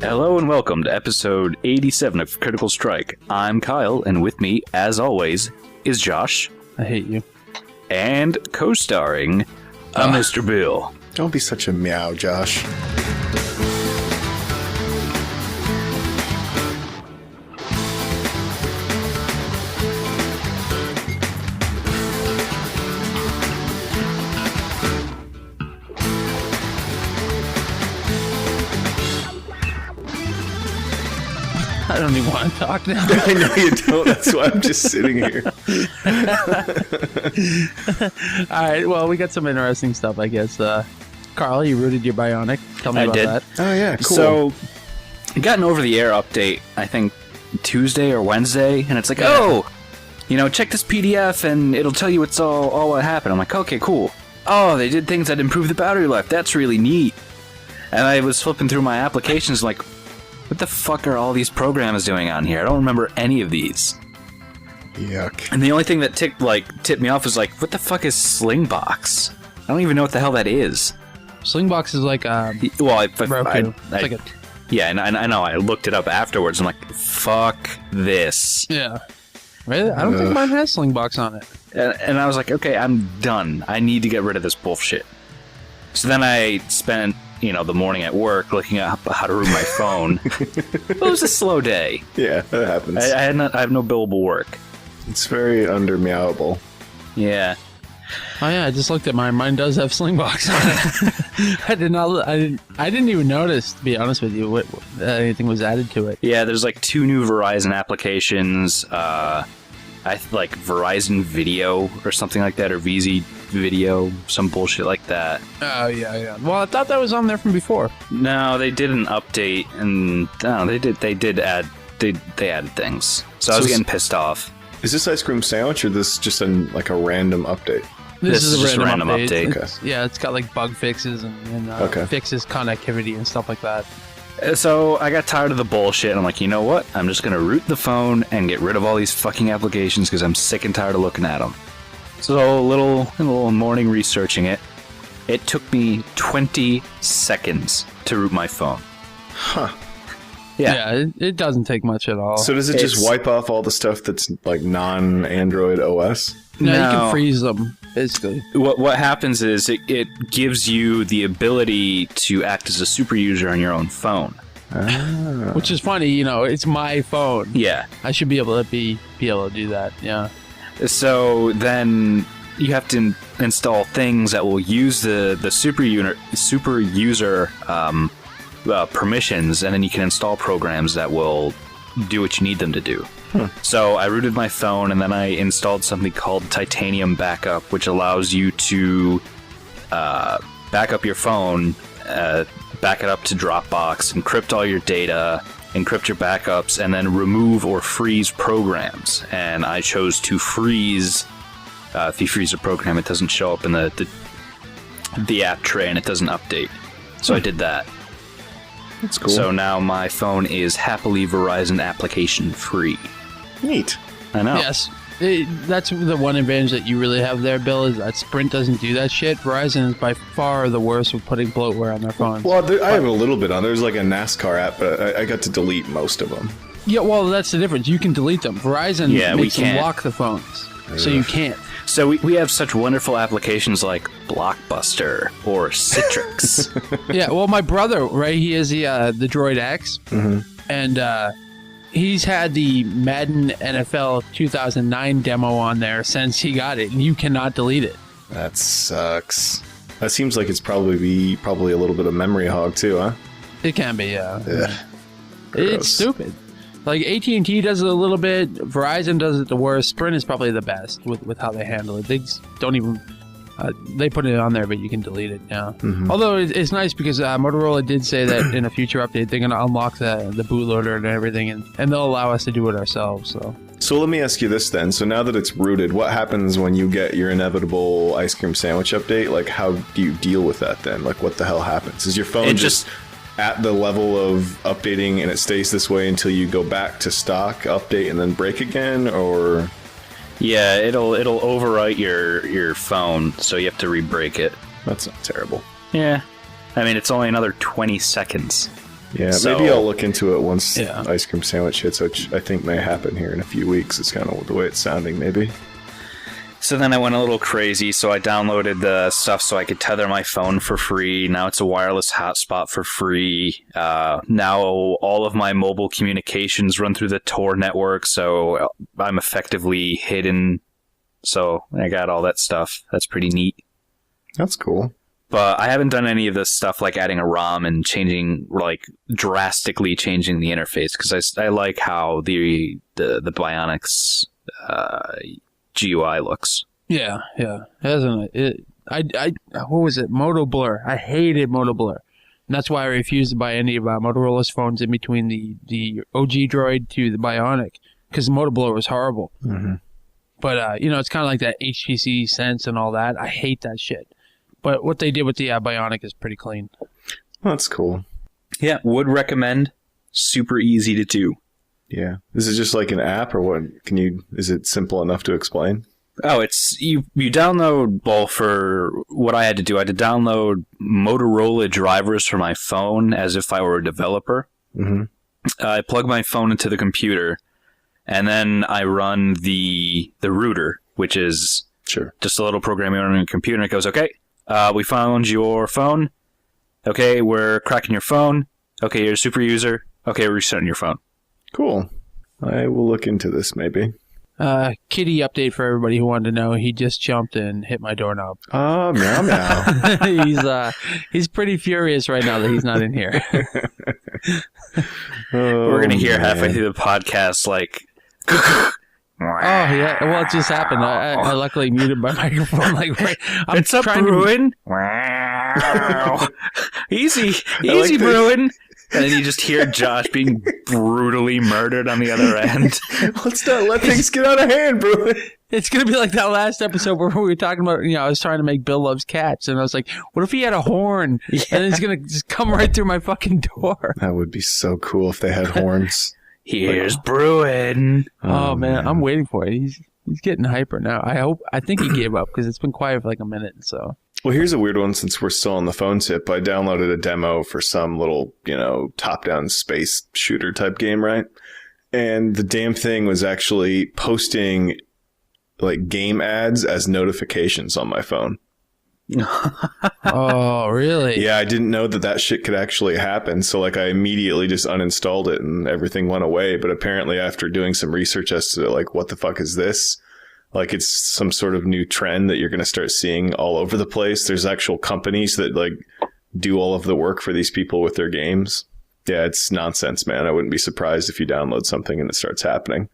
Hello and welcome to episode 87 of Critical Strike. I'm Kyle, and with me, as always, is Josh. I hate you. And co-starring Mr. Bill. Don't be such a meow, Josh. I don't even want to talk now. I know you don't. That's why I'm just sitting here. All right, well, we got some interesting stuff, I guess. Carl, you rooted your Bionic. Tell me about that. Oh, yeah, cool. So, I got an over-the-air update, I think, Tuesday or Wednesday, and it's like, check this PDF, and it'll tell you all what happened. I'm like, okay, cool. Oh, they did things that improve the battery life. That's really neat. And I was flipping through my applications, like, what the fuck are all these programs doing on here? I don't remember any of these. Yuck. And the only thing that tipped me off was like, what the fuck is Slingbox? I don't even know what the hell that is. Slingbox is like Roku. Roku. Yeah, and I know. I looked it up afterwards. I'm like, fuck this. Yeah. Really? I don't think mine has Slingbox on it. And I was like, okay, I'm done. I need to get rid of this bullshit. So then I spent the morning at work looking up how to root my phone. It was a slow day. Yeah, that happens. I have no billable work. It's very under-meowable. Yeah. Oh yeah, I just looked at mine. Mine does have Slingbox on it. I didn't even notice, to be honest with you, what anything was added to it. Yeah, there's like 2 new Verizon applications. I like Verizon Video or something like that, or VZ Video, some bullshit like that. Oh yeah. Well, I thought that was on there from before. No, they did an update, and they added things. So I was getting pissed off. Is this ice cream sandwich, or this just a random update? This is just a random update. Okay. It's got like bug fixes and fixes connectivity and stuff like that. So I got tired of the bullshit, and I'm like, you know what? I'm just going to root the phone and get rid of all these fucking applications because I'm sick and tired of looking at them. So a little morning researching it. It took me 20 seconds to root my phone. Huh. Yeah, it doesn't take much at all. So does it just wipe off all the stuff that's like non-Android OS? No, you can freeze them, basically. What happens is it gives you the ability to act as a super user on your own phone. Ah. Which is funny, it's my phone. Yeah. I should be able to be able to do that, yeah. So then you have to install things that will use the super user permissions, and then you can install programs that will do what you need them to do. So I rooted my phone, and then I installed something called Titanium Backup, which allows you to back up your phone, back it up to Dropbox, encrypt all your data, encrypt your backups, and then remove or freeze programs. And I chose to freeze. If you freeze a program, it doesn't show up in the app tray, and it doesn't update. So I did that. That's cool. So now my phone is happily Verizon application free. Neat. I know. Yes. That's the one advantage that you really have there, Bill, is that Sprint doesn't do that shit. Verizon is by far the worst with putting bloatware on their phones. Well, I have a little bit on. There's like a NASCAR app, but I got to delete most of them. Yeah, well, that's the difference. You can delete them. Verizon makes them lock the phones, so you can't. So we have such wonderful applications like Blockbuster or Citrix. Yeah, well, my brother, right, he has the Droid X, and he's had the Madden NFL 2009 demo on there since he got it, and you cannot delete it. That sucks. That seems like it's probably a little bit of memory hog too, huh? It can be, yeah. Ugh. It's stupid. Like, AT&T does it a little bit, Verizon does it the worst, Sprint is probably the best with how they handle it. They just don't even... they put it on there, but you can delete it now. Although it's nice because Motorola did say that in a future update they're going to unlock the bootloader and everything, and they'll allow us to do it ourselves. So let me ask you this then. So now that it's rooted, what happens when you get your inevitable ice cream sandwich update? Like, how do you deal with that then? Like, what the hell happens? Is your phone just at the level of updating and it stays this way until you go back to stock, update, and then break again, or... Yeah, it'll overwrite your phone, so you have to re-break it. That's not terrible. Yeah. I mean, it's only another 20 seconds. Yeah, So- maybe I'll look into it once Yeah. Ice Cream Sandwich hits, which I think may happen here in a few weeks. It's kind of the way it's sounding, maybe. So then I went a little crazy, so I downloaded the stuff so I could tether my phone for free. Now it's a wireless hotspot for free. Now all of my mobile communications run through the Tor network, so I'm effectively hidden. So I got all that stuff. That's pretty neat. That's cool. But I haven't done any of this stuff like adding a ROM and drastically changing the interface, because I like how the Bionic's GUI looks. Yeah, hasn't it? What was it? Moto Blur. I hated Moto Blur. And that's why I refused to buy any of Motorola's phones in between the OG Droid to the Bionic, because Moto Blur was horrible. Mm-hmm. But, it's kind of like that HTC Sense and all that. I hate that shit. But what they did with the Bionic is pretty clean. That's cool. Yeah, would recommend. Super easy to do. Yeah. Is it just like an app, or what? Is it simple enough to explain? Oh, it's you download, well, for what I had to do, I had to download Motorola drivers for my phone as if I were a developer. Mm-hmm. I plug my phone into the computer, and then I run the router, which is Sure. just a little program you run on your computer, and it goes, okay, we found your phone. Okay, we're cracking your phone. Okay, you're a super user. Okay, we're resetting your phone. Cool. I will look into this, maybe. Kitty update for everybody who wanted to know. He just jumped and hit my doorknob. Oh, meow meow. He's pretty furious right now that he's not in here. We're going to hear halfway through the podcast, like... Oh, yeah. Well, it just happened. I luckily muted my microphone. It's up, Bruin. Easy, like Bruin. And then you just hear Josh being brutally murdered on the other end. Let's not let things get out of hand, bro. It's going to be like that last episode where we were talking about, I was trying to make Bill Loves Cats. And I was like, what if he had a horn? Yeah. And then he's going to just come right through my fucking door. That would be so cool if they had horns. Here's Bruin. Oh, man. I'm waiting for it. He's getting hyper now. I think he gave up because it's been quiet for like a minute. So. Well, here's a weird one since we're still on the phone tip. I downloaded a demo for some little, top-down space shooter type game, right? And the damn thing was actually posting like game ads as notifications on my phone. Oh, really? Yeah, I didn't know that shit could actually happen. So like I immediately just uninstalled it and everything went away. But apparently after doing some research as to like, what the fuck is this? Like it's some sort of new trend that you're going to start seeing all over the place. There's actual companies that like do all of the work for these people with their games. Yeah, it's nonsense, man. I wouldn't be surprised if you download something and it starts happening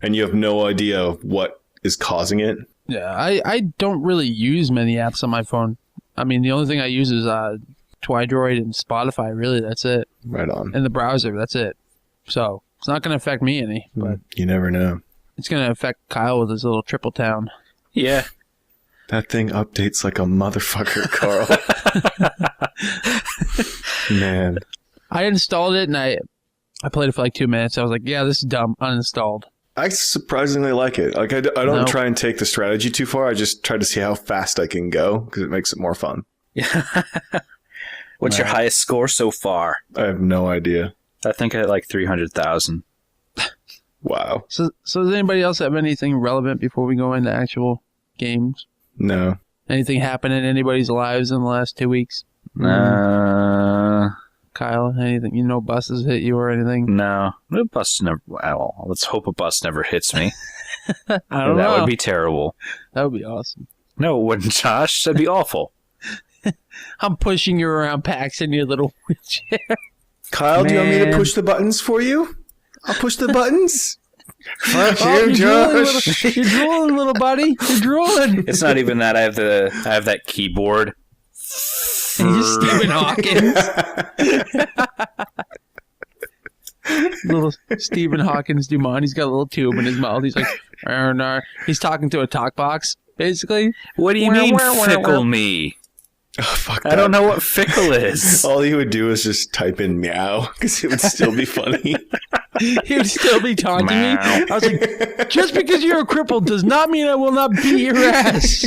and you have no idea what is causing it. Yeah, I don't really use many apps on my phone. I mean, the only thing I use is Twidroid and Spotify. Really, that's it. Right on. And the browser, that's it. So it's not going to affect me any, but you never know. It's going to affect Kyle with his little triple town. Yeah. That thing updates like a motherfucker, Carl. Man. I installed it and I played it for like 2 minutes. I was like, yeah, this is dumb. Uninstalled. I surprisingly like it. Like I don't try and take the strategy too far. I just try to see how fast I can go because it makes it more fun. What's your highest score so far? I have no idea. I think I had like 300,000. Wow. So does anybody else have anything relevant before we go into actual games? No. Anything happen in anybody's lives in the last 2 weeks? Kyle, anything? Buses hit you or anything? No. A bus never... Well, let's hope a bus never hits me. I don't know. That would be terrible. That would be awesome. No, it wouldn't, Josh. That'd be awful. I'm pushing you around PAX in your little wheelchair. Kyle, do you want me to push the buttons for you? I'll push the buttons. Fuck Oh, you, Josh. you're drooling, little buddy. You're drooling. It's not even that. I have that keyboard. You're Stephen Hawkins. Little Stephen Hawkins Dumont. He's got a little tube in his mouth. He's like, he's talking to a talk box, basically. What do you mean, fickle me? Oh, fuck that. I don't know what fickle is. All he would do is just type in meow because it would still be funny. He would still be taunting me. I was like, just because you're a cripple does not mean I will not beat your ass.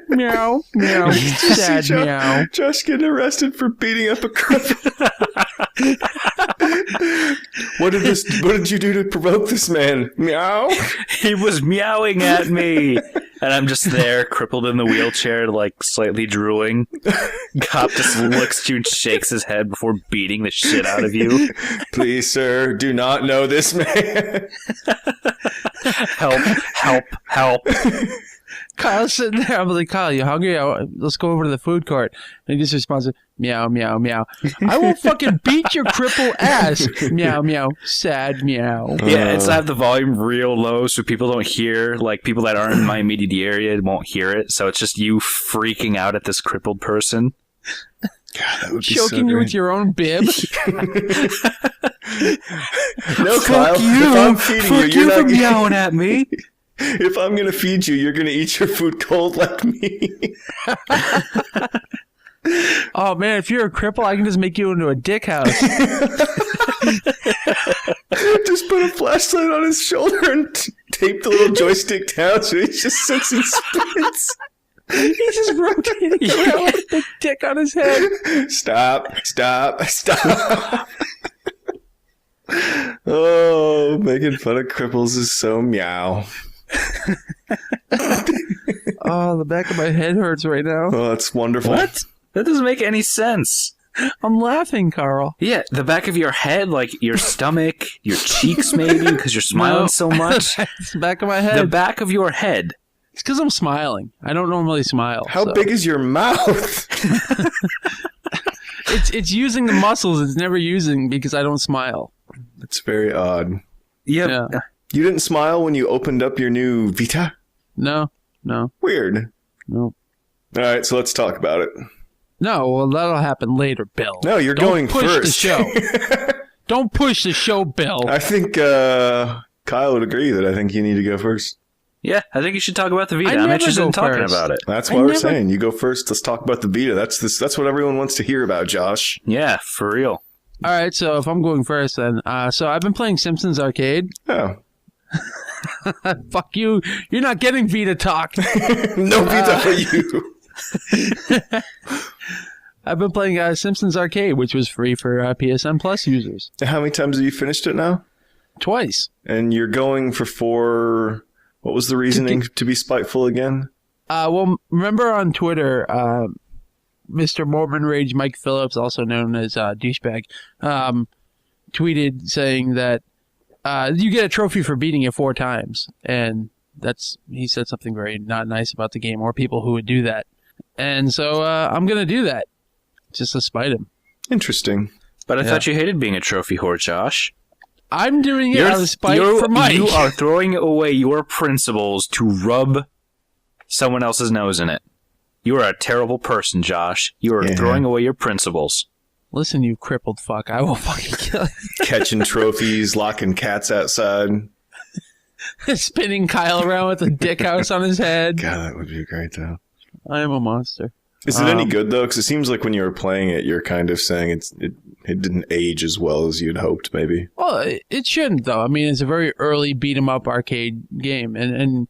Meow, meow, sad meow. Josh getting arrested for beating up a cripple. What did you do to provoke this man? Meow. He was meowing at me. And I'm just there, crippled in the wheelchair, like slightly drooling. Cop just looks at you and shakes his head before beating the shit out of you. Please, sir, do not know this man. Help. Kyle's sitting there. I'm like, Kyle, you hungry? Let's go over to the food court. And he just responds, meow, meow, meow. I will fucking beat your cripple ass. Meow, meow. Sad meow. Yeah, it's I have the volume real low so people don't hear, like people that aren't in my immediate area won't hear it. So it's just you freaking out at this crippled person. God, that would be choking you with your own bib. No, Fuck Kyle. you. If I'm feeding Fuck you, you you're for not meowing at me. If I'm gonna feed you, you're gonna eat your food cold like me. Oh man, if you're a cripple, I can just make you into a dick house. Just put a flashlight on his shoulder and tape the little joystick down so he just sits and spins. He's just rotating around with a big dick on his head. Stop. Oh, making fun of cripples is so meow. Oh, the back of my head hurts right now. Oh, that's wonderful. What? That doesn't make any sense. I'm laughing, Carl. Yeah, the back of your head, like your stomach, your cheeks maybe, because you're smiling so much. It's the back of my head. The back of your head. It's because I'm smiling. I don't normally smile. How big is your mouth? It's using the muscles it's never using because I don't smile. It's very odd. Yep. Yeah. You didn't smile when you opened up your new Vita? No. Weird. No. All right, so let's talk about it. No, well, that'll happen later, Bill. No, you're going push first. The show. Don't push the show, Bill. I think Kyle would agree that I think you need to go first. Yeah, I think you should talk about the Vita. I I'm never interested in go talking first. about it. That's why we're saying you go first. Let's talk about the Vita. That's what everyone wants to hear about, Josh. Yeah, for real. All right, so if I'm going first, then so I've been playing Simpsons Arcade. Oh. Fuck you! You're not getting Vita talk. No Vita for you. I've been playing Simpsons Arcade, which was free for PSN Plus users. How many times have you finished it now? Twice. And you're going for 4... What was the reasoning to be spiteful again? Well, remember on Twitter, Mr. Mormon Rage Mike Phillips, also known as Douchebag, tweeted saying that you get a trophy for beating it 4 times. And he said something very not nice about the game or people who would do that. And so I'm going to do that just to spite him. Interesting. But I thought you hated being a trophy whore, Josh. I'm doing it out of spite for Mike. You are throwing away your principles to rub someone else's nose in it. You are a terrible person, Josh. You are throwing away your principles. Listen, you crippled fuck. I will fucking kill you. Catching trophies, locking cats outside. Spinning Kyle around with a dick house on his head. God, that would be great, though. I am a monster. Is it any good, though? Because it seems like when you were playing it, you're kind of saying it didn't age as well as you'd hoped, maybe. Well, it shouldn't, though. I mean, it's a very early beat-em-up arcade game, and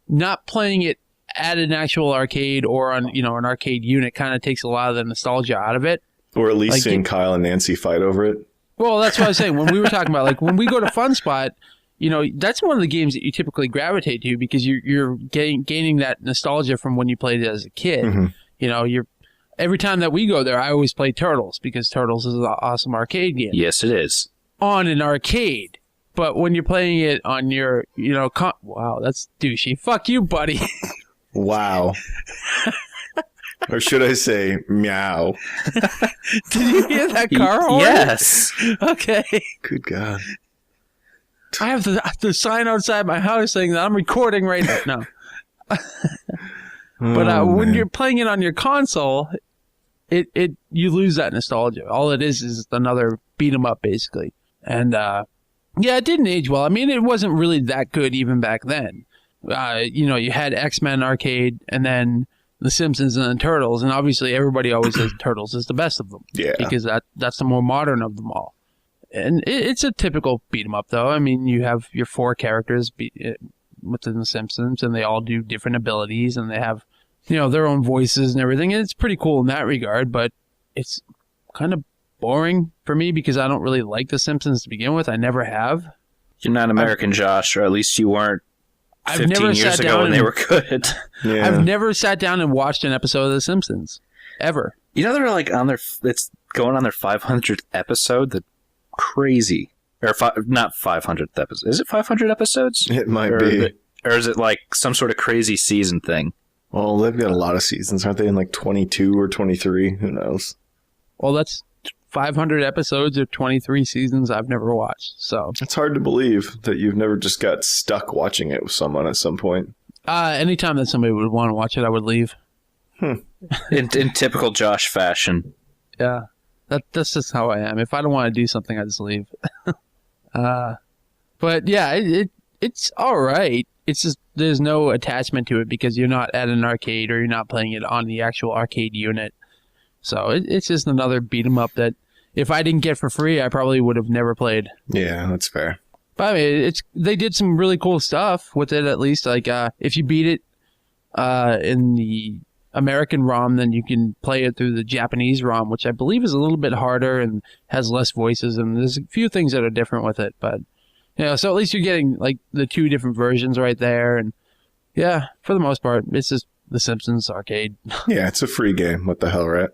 not playing it at an actual arcade or on an arcade unit kind of takes a lot of the nostalgia out of it. Or at least seeing Kyle and Nancy fight over it. Well, that's what I was saying. When we were talking about, like, when we go to Fun Spot, that's one of the games that you typically gravitate to because you're gaining that nostalgia from when you played it as a kid. Mm-hmm. Every time that we go there, I always play Turtles because Turtles is an awesome arcade game. Yes, it is. On an arcade. But when you're playing it on your, wow, that's douchey. Fuck you, buddy. Wow. Or should I say, meow? Did you hear that car horn? Yes. Okay. Good God. I have the sign outside my house saying that I'm recording right now. No. But when you're playing it on your console, you lose that nostalgia. All it is another beat 'em up, basically. And it didn't age well. I mean, it wasn't really that good even back then. You had X-Men Arcade, and then The Simpsons, and then Turtles, and obviously everybody always says Turtles is the best of them. Yeah. Because that's the more modern of them all. And it's a typical beat 'em up, though. I mean, you have your 4 characters within The Simpsons, and they all do different abilities, and they have, their own voices and everything, and it's pretty cool in that regard, but it's kind of boring for me because I don't really like The Simpsons to begin with. I never have. You're not American, Josh, or at least you weren't 15 years ago when they were good. Yeah. I've never sat down and watched an episode of The Simpsons. Ever. You know, they're like it's going on their 500th episode? That's crazy. Or not 500th episode. Is it 500 episodes? It might be. Or is it like some sort of crazy season thing? Well, they've got a lot of seasons. Aren't they in like 22 or 23? Who knows? Well, that's 500 episodes or 23 seasons I've never watched. So It's hard to believe that you've never just got stuck watching it with someone at some point. anytime that somebody would want to watch it, I would leave. In typical Josh fashion. Yeah. That's just how I am. If I don't want to do something, I just leave. But yeah, it's all right. It's just there's no attachment to it because you're not at an arcade or you're not playing it on the actual arcade unit. So it's just another beat 'em up that if I didn't get for free, I probably would have never played. Yeah, that's fair. But I mean, they did some really cool stuff with it. At least, like if you beat it in the American ROM, then you can play it through the Japanese ROM, which I believe is a little bit harder and has less voices, and there's a few things that are different with it. But so at least you're getting like the two different versions right there, and yeah, for the most part, it's just the Simpsons Arcade. Yeah, it's a free game. What the hell, right?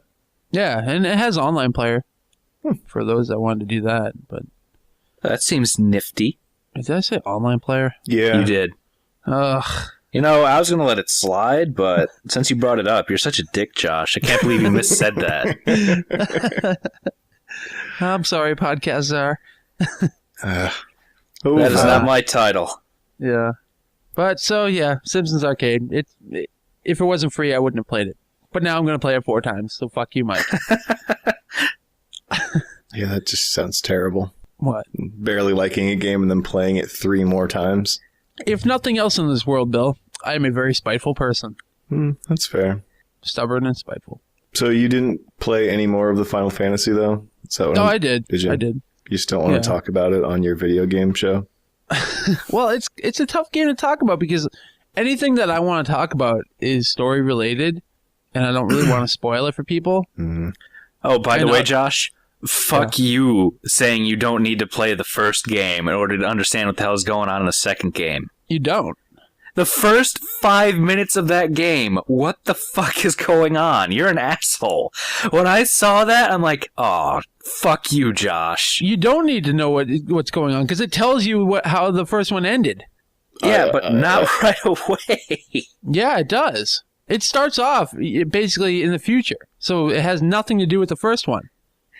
Yeah, and it has online player for those that wanted to do that. But That seems nifty. did I say online player? Yeah. You did. Ugh. You know, I was going to let it slide, but since you brought it up, you're such a dick, Josh. I can't believe you missaid that. I'm sorry, podcast czar. That is not my title. Yeah. But so yeah, Simpsons Arcade. If it wasn't free, I wouldn't have played it. But now I'm going to play it 4 times. So fuck you, Mike. Yeah, that just sounds terrible. What? Barely liking a game and then playing it 3 more times. If nothing else in this world, Bill, I am a very spiteful person. That's fair. Stubborn and spiteful. So you didn't play any more of the Final Fantasy, though? No, I did. Did you? I did. You still want to talk about it on your video game show? Well, it's a tough game to talk about because anything that I want to talk about is story related, and I don't really want to spoil it for people. Mm-hmm. Oh, by the way, Josh, fuck you saying you don't need to play the first game in order to understand what the hell is going on in the second game. You don't. The first 5 minutes of that game, what the fuck is going on? You're an asshole. When I saw that, I'm like, oh, fuck you, Josh. You don't need to know what's going on because it tells you how the first one ended. Yeah, but not right away. Yeah, it does. It starts off basically in the future, so it has nothing to do with the first one.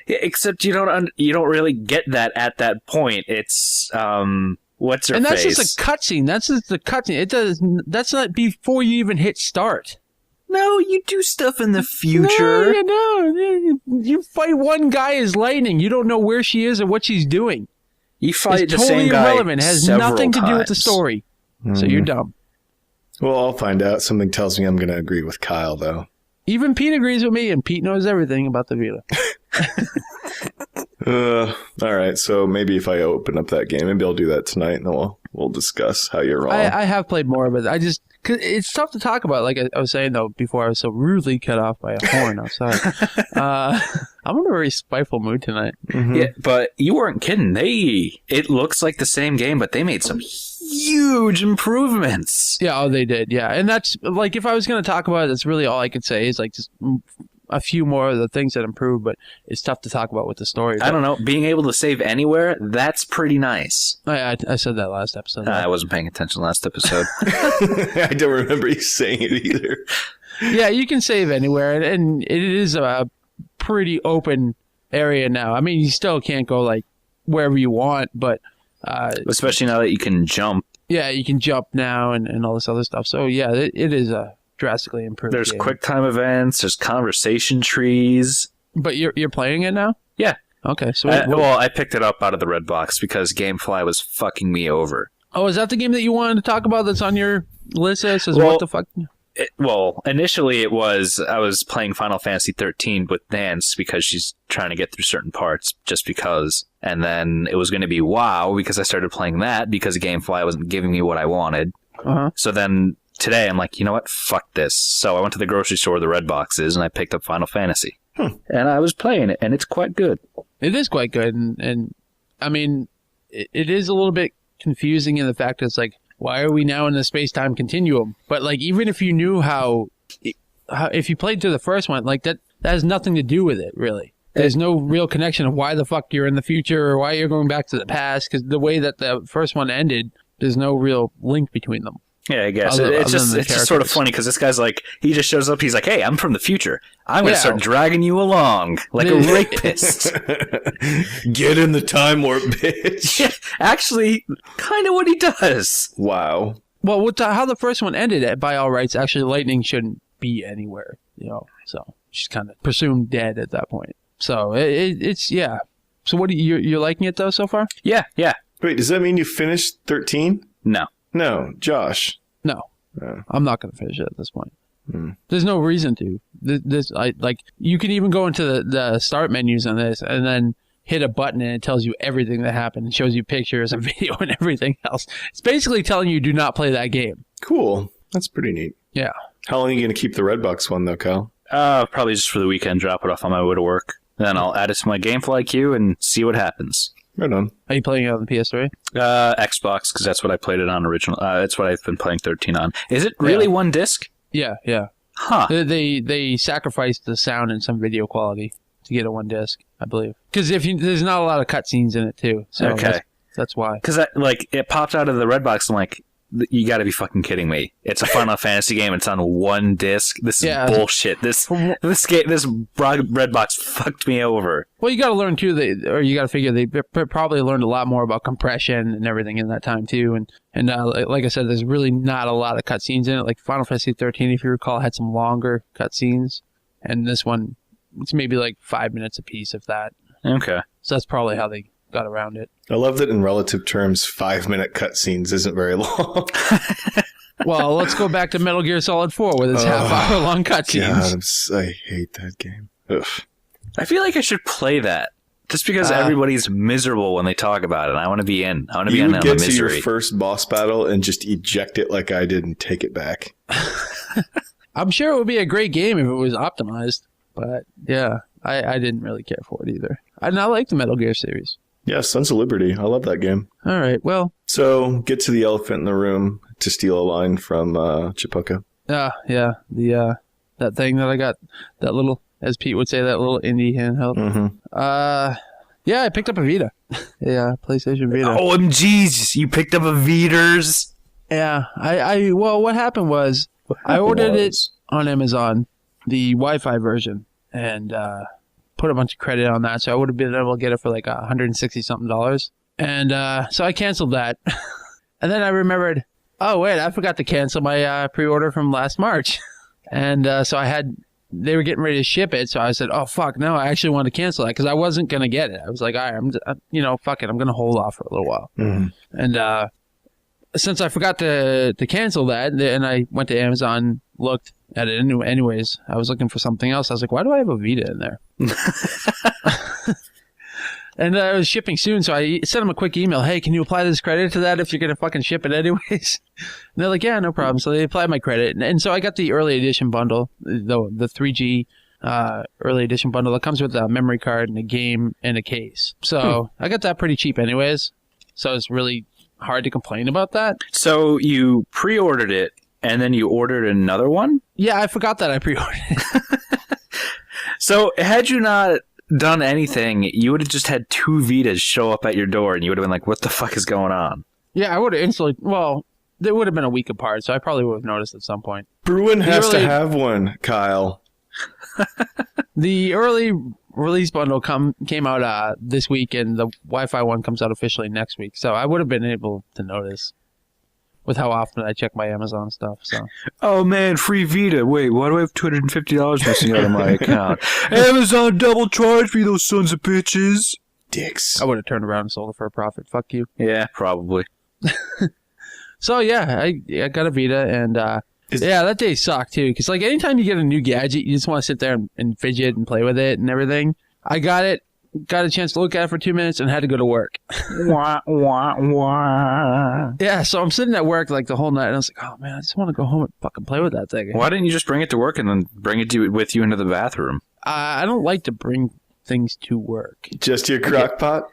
Yeah, except you don't really get that at that point. It's what's her face? And that's just a cutscene. That's just the cutscene. That's not before you even hit start. No, you do stuff in the future. No. You fight one guy as lightning. You don't know where she is or what she's doing. You fight it's the totally same guy irrelevant. It has nothing to do with the story. So you're dumb. Well, I'll find out. Something tells me I'm going to agree with Kyle, though. Even Pete agrees with me, and Pete knows everything about the Vita. All right, so maybe if I open up that game, maybe I'll do that tonight, and then we'll discuss how you're wrong. I have played more of it. Cause it's tough to talk about. Like I was saying, though, before I was so rudely cut off by a horn outside. I'm in a very spiteful mood tonight. Mm-hmm. Yeah, but you weren't kidding. It looks like the same game, but they made some huge improvements. Yeah, they did. Yeah, and that's like if I was going to talk about it, that's really all I could say is like just a few more of the things that improved, but it's tough to talk about with the story. I don't know. Being able to save anywhere, that's pretty nice. I said that last episode. I wasn't paying attention last episode. I don't remember you saying it either. Yeah, you can save anywhere, and it is a pretty open area now. I mean, you still can't go like wherever you want, but especially now that you can jump. Yeah, you can jump now and all this other stuff. So yeah, it is a drastically improved. There's game. quick time events. There's conversation trees. But you're playing it now? Yeah. Okay. So well, I picked it up out of the red box because GameFly was fucking me over. Oh, is that the game that you wanted to talk about? That's on your list? That says what the fuck? Initially it was I was playing Final Fantasy XIII with Nance because she's trying to get through certain parts just because. And then it was going to be WoW because I started playing that because GameFly wasn't giving me what I wanted. Uh-huh. So then today I'm like, you know what? Fuck this. So I went to the grocery store where the red box is and I picked up Final Fantasy. And I was playing it and it's quite good. It is quite good, and I mean, it is a little bit confusing in the fact that it's like, why are we now in the space-time continuum? But like, even if you knew how if you played through the first one, like that has nothing to do with it, really. There's no real connection of why the fuck you're in the future or why you're going back to the past, because the way that the first one ended, there's no real link between them. Yeah, I guess. It's just sort of funny because this guy's like, he just shows up, he's like, hey, I'm from the future. I'm going to start dragging you along like a rapist. Get in the time warp, bitch. Yeah, actually, kind of what he does. Wow. Well, how the first one ended, by all rights, actually lightning shouldn't be anywhere, so she's kind of presumed dead at that point. So it's yeah. So what you're liking it though so far? Yeah. Wait, does that mean you finished 13? No, Josh. No, I'm not going to finish it at this point. There's no reason to. You can even go into the start menus on this and then hit a button and it tells you everything that happened and shows you pictures and video and everything else. It's basically telling you do not play that game. Cool. That's pretty neat. Yeah. How long are you going to keep the Redbox one though, Kyle? Probably just for the weekend. Drop it off on my way to work. Then I'll add it to my GameFly queue and see what happens. Right on. Are you playing it on the PS3? Xbox, because that's what I played it on original. That's what I've been playing 13 on. Is it really one disc? Yeah. Huh. They sacrificed the sound and some video quality to get a one disc, I believe. Because there's not a lot of cutscenes in it too. So okay. That's why. Because it popped out of the Redbox. I'm like, you got to be fucking kidding me! It's a Final Fantasy game. It's on one disc. This is bullshit. This Redbox fucked me over. Well, you got to learn too. You got to figure they probably learned a lot more about compression and everything in that time too. And like I said, there's really not a lot of cutscenes in it. Like Final Fantasy XIII, if you recall, had some longer cutscenes, and this one, it's maybe like 5 minutes a piece, if that. Okay. So that's probably how they got around it. I love that in relative terms, 5-minute cutscenes isn't very long. Well, let's go back to Metal Gear Solid 4 with its half-hour-long cutscenes. God, I hate that game. Ugh. I feel like I should play that. Just because everybody's miserable when they talk about it. I want to be in. I want to be in on the misery. You would get to your first boss battle and just eject it like I did and take it back. I'm sure it would be a great game if it was optimized. But, yeah, I didn't really care for it either. And I like the Metal Gear series. Yeah, Sons of Liberty. I love that game. All right, well. So, get to the elephant in the room to steal a line from Chipoka. Yeah. That thing that I got, that little, as Pete would say, that little indie handheld. Mm-hmm. Yeah, I picked up a Vita. Yeah, PlayStation Vita. OMGs, you picked up a Viters? Yeah, well, what happened was, I ordered it on Amazon, the Wi-Fi version, and put a bunch of credit on that, so I would have been able to get it for like $160-something. And so I canceled that. And then I remembered, oh, wait, I forgot to cancel my pre-order from last March. And so they were getting ready to ship it, so I said, oh, fuck, no, I actually wanted to cancel that, because I wasn't going to get it. I was like, all right, fuck it, I'm going to hold off for a little while. Mm-hmm. And since I forgot to cancel that, and I went to Amazon, looked at it anyways, I was looking for something else. I was like, why do I have a Vita in there? And it was shipping soon, so I sent them a quick email. Hey, can you apply this credit to that if you're going to fucking ship it anyways? And they're like, yeah, no problem. So they applied my credit. And so I got the early edition bundle, the 3G early edition bundle that comes with a memory card and a game and a case. So I got that pretty cheap anyways. So it's really hard to complain about that. So you pre-ordered it, and then you ordered another one? Yeah, I forgot that I pre-ordered it. So had you not done anything, you would have just had 2 Vitas show up at your door, and you would have been like, what the fuck is going on? Yeah, I would have instantly... Well, they would have been a week apart, so I probably would have noticed at some point. Bruin has to have one, Kyle. The early release bundle came out this week, and the Wi-Fi one comes out officially next week, so I would have been able to notice with how often I check my Amazon stuff. So. Oh man, free Vita. Wait, why do I have $250 missing out of my account? Amazon double charged me, those sons of bitches. Dicks. I would have turned around and sold it for a profit. Fuck you. Yeah, probably. So yeah, I got a Vita, and that day sucked too, because like anytime you get a new gadget, you just want to sit there and fidget and play with it and everything. I got it. Got a chance to look at it for 2 minutes and had to go to work. Wah, wah, wah. Yeah, so I'm sitting at work like the whole night, and I was like, oh man, I just want to go home and fucking play with that thing. Why didn't you just bring it to work and then bring it with you into the bathroom? I don't like to bring things to work. Just your crock pot?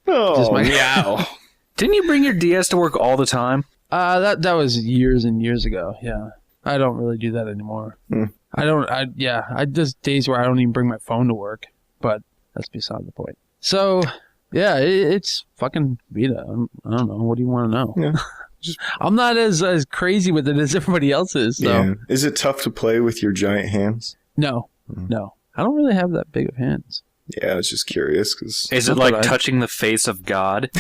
Oh, meow. Didn't you bring your DS to work all the time? That was years and years ago. Yeah, I don't really do that anymore. I just days where I don't even bring my phone to work. But that's beside the point. So yeah, it's fucking Vita. I don't know. What do you want to know? Yeah. I'm not as crazy with it as everybody else is. So. Yeah. Is it tough to play with your giant hands? No. I don't really have that big of hands. Yeah, I was just curious. Is it like touching the face of God?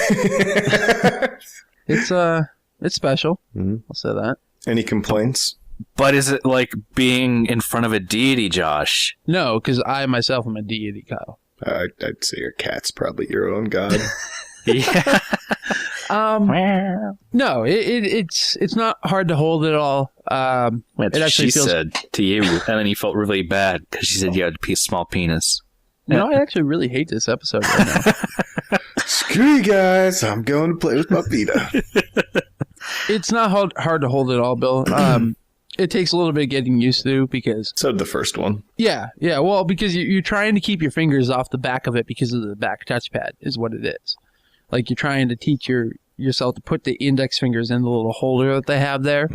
It's special. Mm-hmm. I'll say that. Any complaints? But is it like being in front of a deity, Josh? No, because I myself am a deity, Kyle. I'd say your cat's probably your own god. Yeah. No, it's not hard to hold at all. It actually said to you, and then you felt really bad because she said you had a small penis. I actually really hate this episode right now. Screw you guys, I'm going to play with my Vita. It's not hard to hold at all, Bill. It takes a little bit of getting used to because... So did the first one. Yeah. Well, because you're trying to keep your fingers off the back of it because of the back touchpad is what it is. Like you're trying to teach yourself to put the index fingers in the little holder that they have there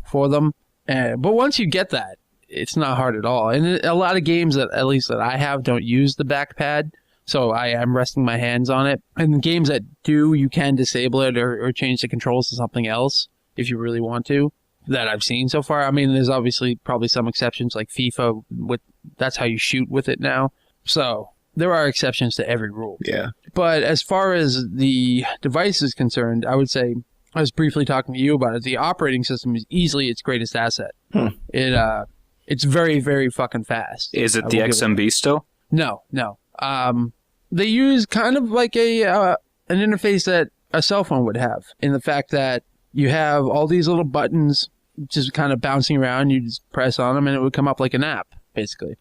for them. But once you get that, it's not hard at all. And a lot of games that at least that I have don't use the back pad. So I am resting my hands on it. And the games that do, you can disable it or change the controls to something else if you really want to. That I've seen so far. I mean, there's obviously probably some exceptions like FIFA. That's how you shoot with it now. So there are exceptions to every rule. Yeah. But as far as the device is concerned, I would say, I was briefly talking to you about it, the operating system is easily its greatest asset. It's very, very fucking fast. Is it the XMB still? No. They use kind of like an interface that a cell phone would have, in the fact that you have all these little buttons just kind of bouncing around. You just press on them and it would come up like an app, basically.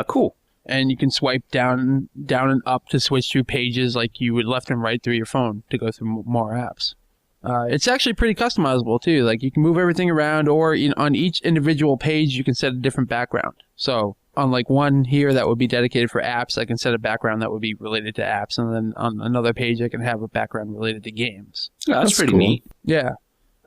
Cool. And you can swipe down and up to switch through pages like you would left and right through your phone to go through more apps. It's actually pretty customizable too. Like you can move everything around, or on each individual page you can set a different background. So on like one here that would be dedicated for apps, I can set a background that would be related to apps, and then on another page I can have a background related to games. Yeah, that's pretty cool. Neat. Yeah.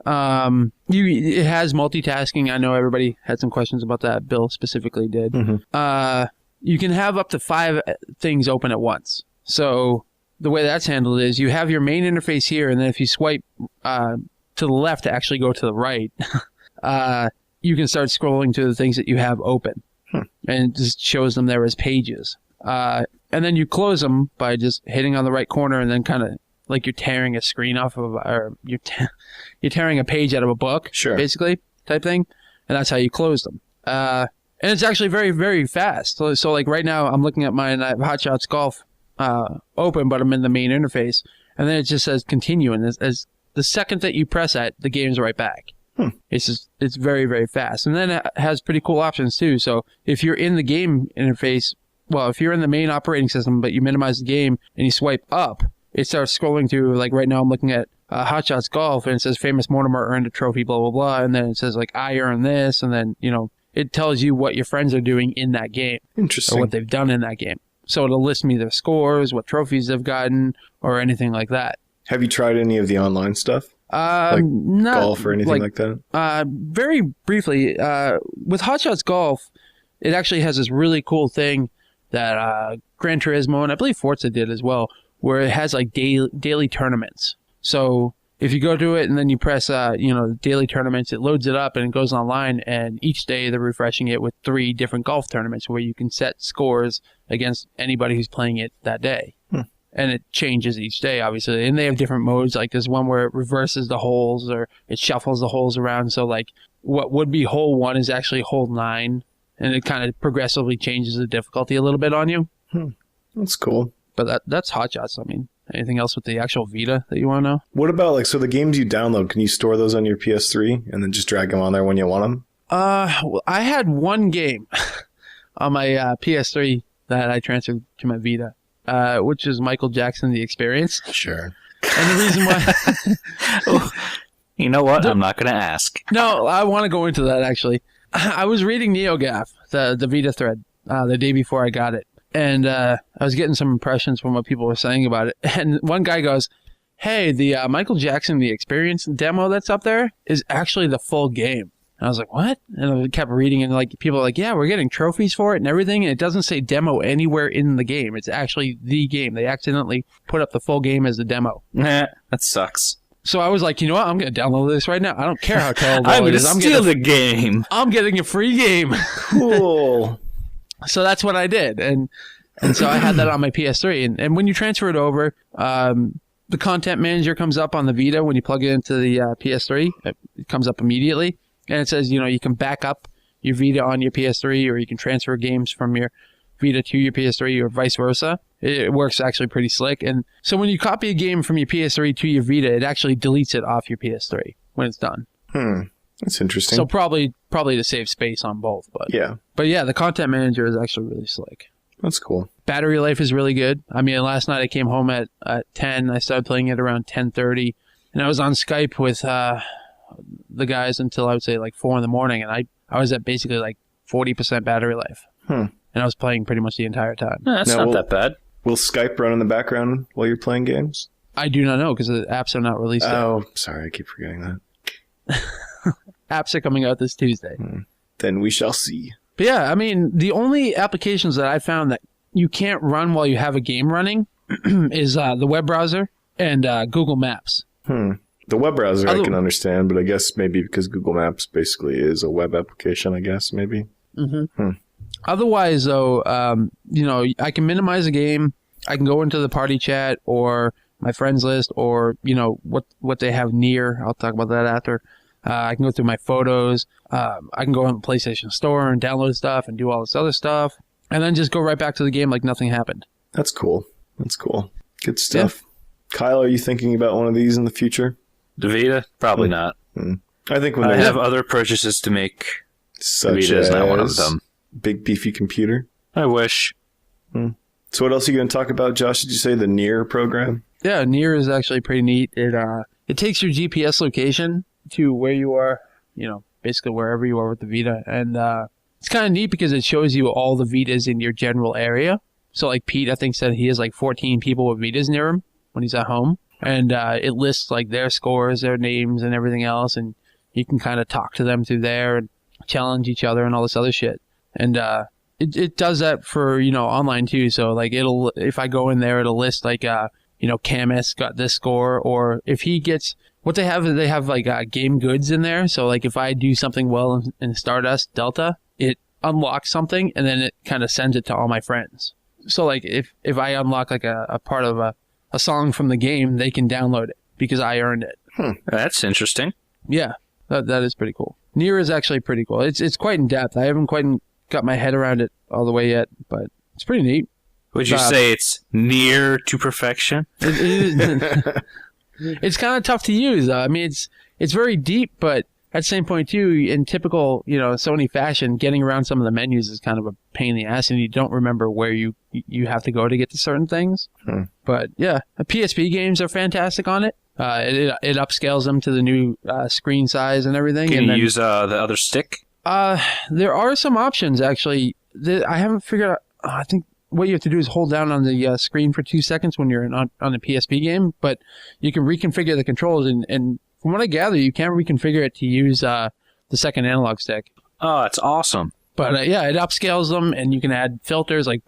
It has multitasking. I know everybody had some questions about that. Bill specifically did. Mm-hmm. You can have up to 5 things open at once. So the way that's handled is you have your main interface here, and then if you swipe to the left to actually go to the right, you can start scrolling to the things that you have open. And it just shows them there as pages. And then you close them by just hitting on the right corner, and then kind of like you're tearing a screen off of, or you're tearing a page out of a book, sure, basically, type thing. And that's how you close them. And it's actually very, very fast. So like right now, I'm looking at mine, I have Hot Shots Golf open, but I'm in the main interface. And then it just says continue. And as the second that you press that, the game's right back. It's very, very fast. And then it has pretty cool options too. So if you're in the game interface, well, if you're in the main operating system, but you minimize the game and you swipe up, it starts scrolling through, like right now I'm looking at Hot Shots Golf, and it says Famous Mortimer earned a trophy, blah, blah, blah. And then it says like, I earned this. And then, it tells you what your friends are doing in that game. Interesting. Or what they've done in that game. So it'll list me their scores, what trophies they've gotten, or anything like that. Have you tried any of the online stuff? Like golf or anything like that? Very briefly, with Hot Shots Golf, it actually has this really cool thing that Gran Turismo, and I believe Forza did as well, where it has like daily tournaments. So if you go to it and then you press, daily tournaments, it loads it up and it goes online, and each day they're refreshing it with 3 different golf tournaments where you can set scores against anybody who's playing it that day. And it changes each day, obviously. And they have different modes. Like there's one where it reverses the holes, or it shuffles the holes around. So like what would be hole 1 is actually hole 9. And it kind of progressively changes the difficulty a little bit on you. That's cool. But that's Hot Shots. I mean, anything else with the actual Vita that you want to know? What about so the games you download, can you store those on your PS3 and then just drag them on there when you want them? Well, I had one game on my PS3 that I transferred to my Vita. Which is Michael Jackson, The Experience. Sure. And the reason why... You know what? I'm not going to ask. No, I want to go into that, actually. I was reading NeoGAF, the Vita thread, the day before I got it. and I was getting some impressions from what people were saying about it. And one guy goes, hey, the Michael Jackson The Experience demo that's up there is actually the full game. And I was like, what? And I kept reading, and like people are like, yeah, we're getting trophies for it and everything. And it doesn't say demo anywhere in the game. It's actually the game. They accidentally put up the full game as the demo. Nah, that sucks. So I was like, you know what? I'm going to download this right now. I don't care how terrible I'm it is. I'm going to steal the game. I'm getting a free game. Cool. So that's what I did. And so I had that on my PS3. And when you transfer it over, the content manager comes up on the Vita when you plug it into the PS3. It comes up immediately. And it says, you can back up your Vita on your PS3, or you can transfer games from your Vita to your PS3, or vice versa. It works actually pretty slick. And so when you copy a game from your PS3 to your Vita, it actually deletes it off your PS3 when it's done. That's interesting. So probably to save space on both. But yeah, the content manager is actually really slick. That's cool. Battery life is really good. I mean, last night I came home at 10. I started playing it around 10:30, and I was on Skype with the guys until I would say like 4 in the morning, and I was at basically like 40% battery life. And I was playing pretty much the entire time. That's not that bad. Will Skype run in the background while you're playing games? I do not know because the apps are not released yet. Oh, sorry, I keep forgetting that. Apps are coming out this Tuesday. Then we shall see. But yeah, I mean, the only applications that I found that you can't run while you have a game running is the web browser and Google Maps. The web browser I can understand, but I guess maybe because Google Maps basically is a web application, I guess, maybe. Otherwise, though, I can minimize a game. I can go into the party chat or my friends list or, what they have near. I'll talk about that after. I can go through my photos. I can go on the PlayStation Store and download stuff and do all this other stuff. And then just go right back to the game like nothing happened. That's cool. Good stuff. Yeah. Kyle, are you thinking about one of these in the future? The Vita? Probably not. I think when I have other purchases to make. Such Vita is not one of them. Big beefy computer. I wish. So what else are you going to talk about, Josh? Did you say the Nier program? Yeah, Nier is actually pretty neat. It takes your GPS location to where you are, basically wherever you are with the Vita. And it's kind of neat because it shows you all the Vitas in your general area. So like Pete, I think, said he has like 14 people with Vitas near him when he's at home. And it lists like their scores, their names, and everything else. And you can kind of talk to them through there and challenge each other and all this other shit. And it does that for, online too. So like if I go in there, it'll list like, Camus got this score, or if he gets, what they have is they have like game goods in there. So like if I do something well in Stardust Delta, it unlocks something and then it kind of sends it to all my friends. So like if I unlock like a part of a song from the game, they can download it because I earned it. That's interesting. Yeah, that is pretty cool. Nier is actually pretty cool. It's quite in depth. I haven't quite got my head around it all the way yet, but it's pretty neat. Would you say it's near to perfection? It's kind of tough to use. I mean, it's very deep, but at the same point too, in typical Sony fashion, getting around some of the menus is kind of a pain in the ass, and you don't remember where you have to go to get to certain things. But yeah, the PSP games are fantastic on it. It upscales them to the new screen size and everything. Can you use the other stick? There are some options actually. I haven't figured out. I think what you have to do is hold down on the screen for 2 seconds when you're on a PSP game, but you can reconfigure the controls, and from what I gather, you can reconfigure it to use the second analog stick. Oh, that's awesome. But yeah, it upscales them, and you can add filters like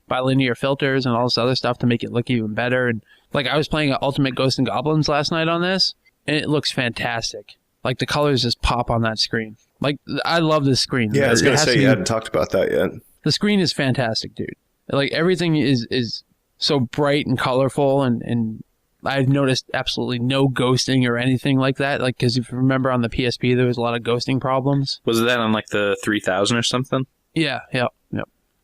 bilinear filters and all this other stuff to make it look even better. And like I was playing Ultimate Ghosts and Goblins last night on this, and it looks fantastic. Like the colors just pop on that screen. Like I love this screen. Yeah, I was going to say you hadn't talked about that yet. The screen is fantastic, dude. Like everything is so bright and colorful, and I've noticed absolutely no ghosting or anything like that. Like, because if you remember on the PSP, there was a lot of ghosting problems. Was that on like the 3000 or something? Yeah.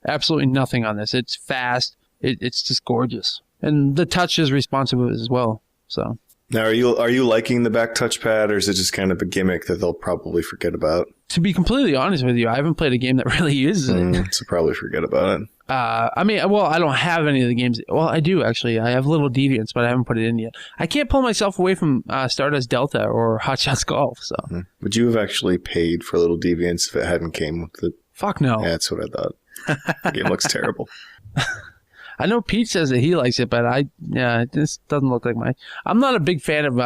Absolutely nothing on this. It's fast. It's just gorgeous, and the touch is responsive as well. So now, are you liking the back touchpad, or is it just kind of a gimmick that they'll probably forget about? To be completely honest with you, I haven't played a game that really uses it. So probably forget about it. I mean, well, I don't have any of the games. Well, I do, actually. I have Little Deviants, but I haven't put it in yet. I can't pull myself away from Stardust Delta or Hot Shots Golf, so. Would you have actually paid for Little Deviants if it hadn't came with it? Fuck no. Yeah, that's what I thought. The game looks terrible. I know Pete says that he likes it, but it just doesn't look like mine. I'm not a big fan of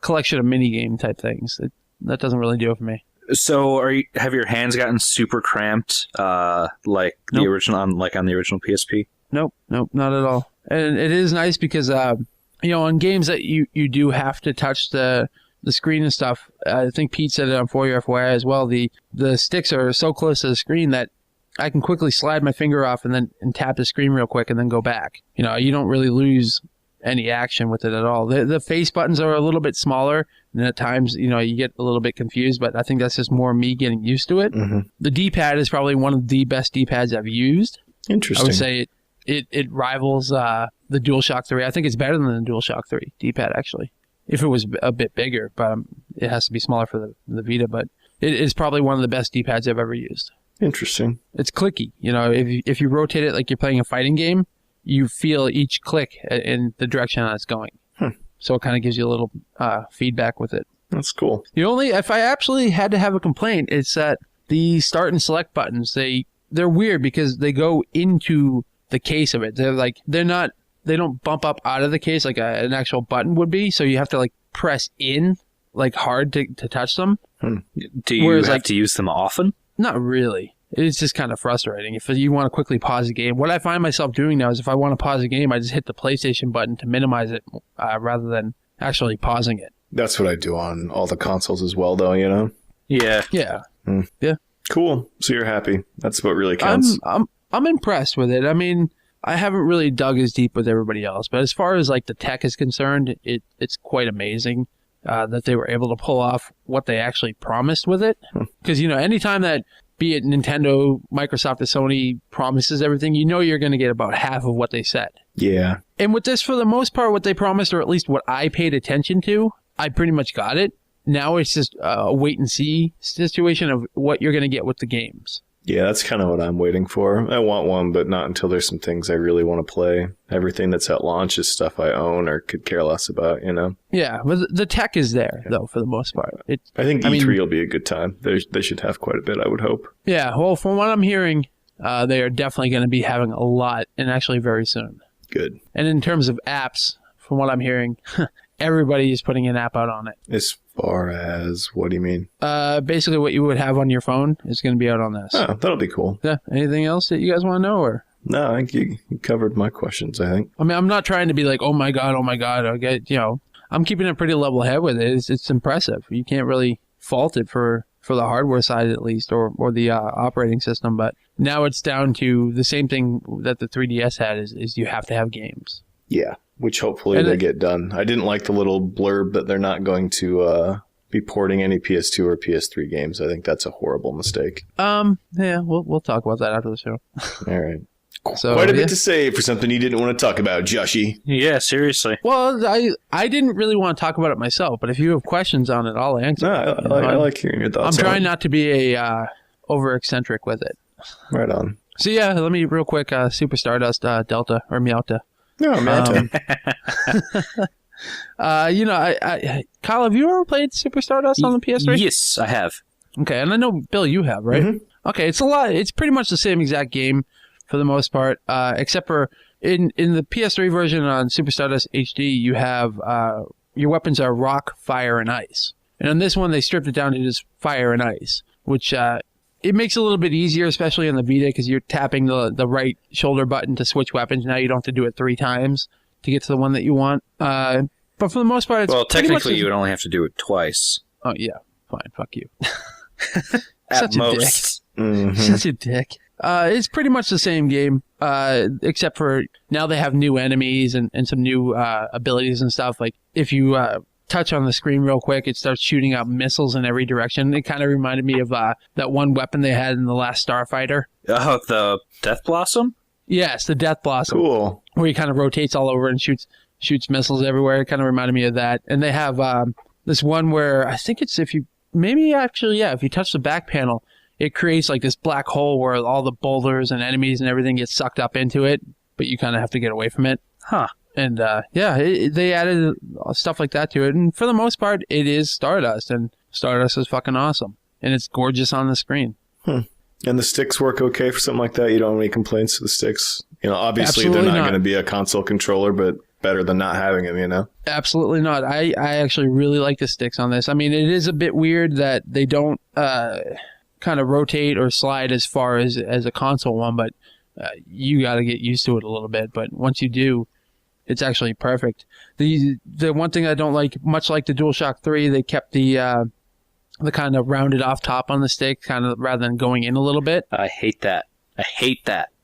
collection of mini game type things. That doesn't really do it for me. So, have your hands gotten super cramped, like the original on the original PSP? Nope, not at all. And it is nice because on games that you do have to touch the screen and stuff. I think Pete said it on For Your FYI as well. The sticks are so close to the screen that I can quickly slide my finger off and tap the screen real quick and then go back. You don't really lose any action with it at all. The face buttons are a little bit smaller, and at times, you get a little bit confused, but I think that's just more me getting used to it. Mm-hmm. The D-pad is probably one of the best D-pads I've used. Interesting. I would say it rivals the DualShock 3. I think it's better than the DualShock 3 D-pad, actually. If it was a bit bigger, but it has to be smaller for the Vita, but it is probably one of the best D-pads I've ever used. Interesting. It's clicky. If you rotate it like you're playing a fighting game, you feel each click in the direction that it's going. So it kind of gives you a little feedback with it. That's cool. If I actually had to have a complaint, it's that the start and select buttons, they're weird because they go into the case of it. They don't bump up out of the case like an actual button would be. So you have to like press in like hard to touch them. Do you have to use them often? Not really. It's just kind of frustrating. If you want to quickly pause a game, what I find myself doing now is if I want to pause a game, I just hit the PlayStation button to minimize it rather than actually pausing it. That's what I do on all the consoles as well, though, Yeah. Yeah. Yeah. Cool. So you're happy. That's what really counts. I'm impressed with it. I mean, I haven't really dug as deep with everybody else, but as far as like the tech is concerned, it's quite amazing that they were able to pull off what they actually promised with it. Because, anytime that, be it Nintendo, Microsoft, or Sony promises everything, you're going to get about half of what they said. Yeah. And with this, for the most part, what they promised, or at least what I paid attention to, I pretty much got it. Now it's just a wait and see situation of what you're going to get with the games. Yeah, that's kind of what I'm waiting for. I want one, but not until there's some things I really want to play. Everything that's at launch is stuff I own or could care less about, Yeah, but the tech is there, though, for the most part. I think E3 will be a good time. They should have quite a bit, I would hope. Yeah, well, from what I'm hearing, they are definitely going to be having a lot, and actually very soon. Good. And in terms of apps, from what I'm hearing, everybody is putting an app out on it. As far as, what do you mean? Basically what you would have on your phone is going to be out on this. Oh, that'll be cool. Yeah. Anything else that you guys want to know, or? No, I think you covered my questions, I think. I mean, I'm not trying to be like, oh my God. Okay, I'm keeping a pretty level head with it. It's impressive. You can't really fault it for the hardware side, at least, or the operating system. But now it's down to the same thing that the 3DS had is you have to have games. Yeah. Which hopefully they get done. I didn't like the little blurb that they're not going to be porting any PS2 or PS3 games. I think that's a horrible mistake. Yeah, we'll talk about that after the show. All right. So, quite a bit to say for something you didn't want to talk about, Joshy. Yeah, seriously. Well, I didn't really want to talk about it myself, but if you have questions on it, I'll answer. No, I like hearing your thoughts. I'm trying not to be a over eccentric with it. Right on. So yeah, let me real quick. Super Stardust Delta or Miauta. No, man. Kyle, have you ever played Super Stardust on the PS3? Yes, I have. Okay, and I know, Bill, you have, right? Mm-hmm. Okay, it's pretty much the same exact game for the most part, except for in the PS3 version on Super Stardust HD, you have your weapons are rock, fire, and ice. And on this one, they stripped it down to just fire and ice, which it makes it a little bit easier, especially on the Vita, because you're tapping the right shoulder button to switch weapons. Now you don't have to do it 3 times to get to the one that you want. But for the most part, it's technically you would only have to do it twice. Oh, yeah. Fine. Fuck you. At most. Mm-hmm. Such a dick. It's pretty much the same game, except for now they have new enemies and some new abilities and stuff. Like, if you touch on the screen real quick, it starts shooting out missiles in every direction. It kind of reminded me of that one weapon they had in the last Starfighter. Oh, the Death Blossom? Yes, the Death Blossom. Cool. Where he kind of rotates all over and shoots missiles everywhere. It kind of reminded me of that. And they have this one where I think it's if you touch the back panel, it creates like this black hole where all the boulders and enemies and everything get sucked up into it, but you kind of have to get away from it. Huh. And they added stuff like that to it. And for the most part, it is Stardust. And Stardust is fucking awesome. And it's gorgeous on the screen. And the sticks work okay for something like that? You don't have any complaints with the sticks? Obviously Absolutely they're not going to be a console controller, but better than not having them, Absolutely not. I actually really like the sticks on this. I mean, it is a bit weird that they don't kind of rotate or slide as far as a console one, but you got to get used to it a little bit. But once you do, it's actually perfect. The one thing I don't like, much like the DualShock 3, they kept the kind of rounded off top on the stick, kind of rather than going in a little bit. I hate that.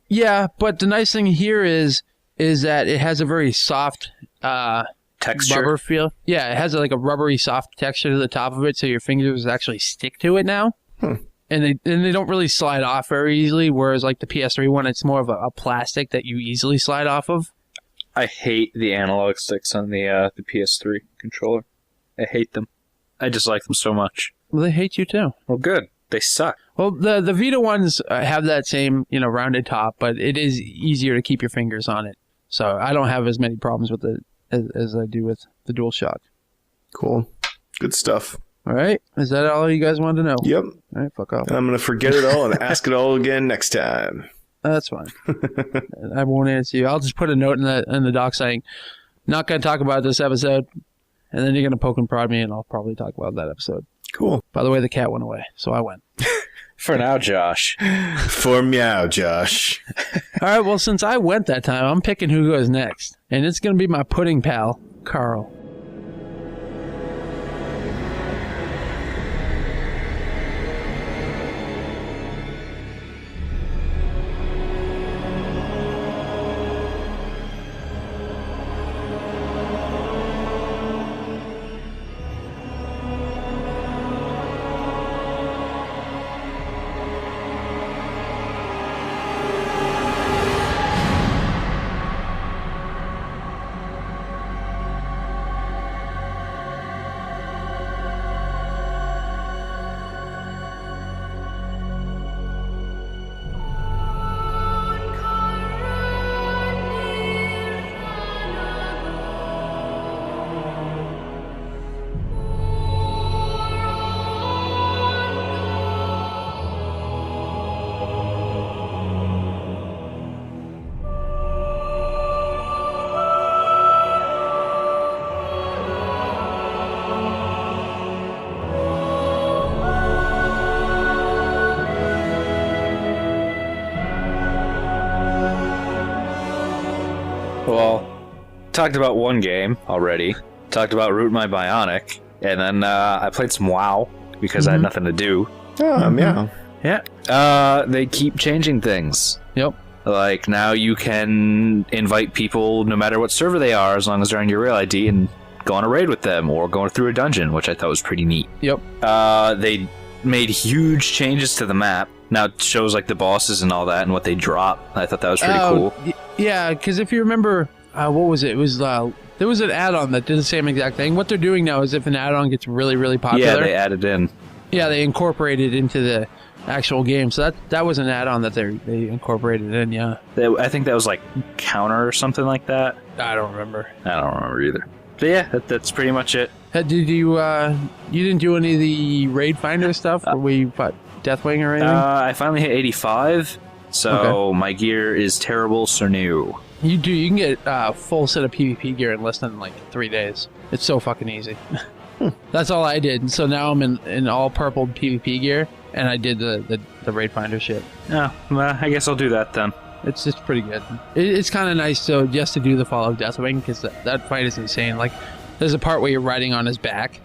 Yeah, but the nice thing here is that it has a very soft texture, rubber feel. Yeah, it has like a rubbery soft texture to the top of it, so your fingers actually stick to it now. And they don't really slide off very easily, whereas like the PS3 one, it's more of a plastic that you easily slide off of. I hate the analog sticks on the PS3 controller. I hate them. I dislike them so much. Well, they hate you too. Well, good. They suck. Well, the Vita ones have that same, rounded top, but it is easier to keep your fingers on it. So I don't have as many problems with it as I do with the DualShock. Cool. Good stuff. All right. Is that all you guys wanted to know? Yep. All right, fuck off. And I'm going to forget it all and ask it all again next time. That's fine. I won't answer you. I'll just put a note in the doc saying, not going to talk about this episode, and then you're going to poke and prod me, and I'll probably talk about that episode. Cool. By the way, the cat went away, so I went. For now, Josh. For meow, Josh. All right, well, since I went that time, I'm picking who goes next, and it's going to be my pudding pal, Carl. Well, talked about one game already. Talked about Root My Bionic. And then I played some WoW because I had nothing to do. Meow. Yeah. They keep changing things. Yep. Like, now you can invite people no matter what server they are, as long as they're on your Real ID, and go on a raid with them, or go through a dungeon, which I thought was pretty neat. Yep. They made huge changes to the map. Now it shows, like, the bosses and all that, and what they drop. I thought that was pretty cool. Yeah, because if you remember, what was it? It was, there was an add-on that did the same exact thing. What they're doing now is if an add-on gets really, really popular... Yeah, they added in. Yeah, they incorporated into the actual game. So that was an add-on that they incorporated in, yeah. I think that was like Counter or something like that. I don't remember. I don't remember either. But yeah, that's pretty much it. Did you didn't do any of the Raid Finder stuff where we fought Deathwing or anything? I finally hit 85, so my gear is terrible, so new. You can get a full set of PvP gear in less than like 3 days. It's so fucking easy. That's all I did. So now I'm in all purple PvP gear, and I did the Raid Finder shit. Oh, well, I guess I'll do that then. It's just pretty good. It's kind of nice just to do the Fall of Deathwing, because that fight is insane. Like, there's a part where you're riding on his back.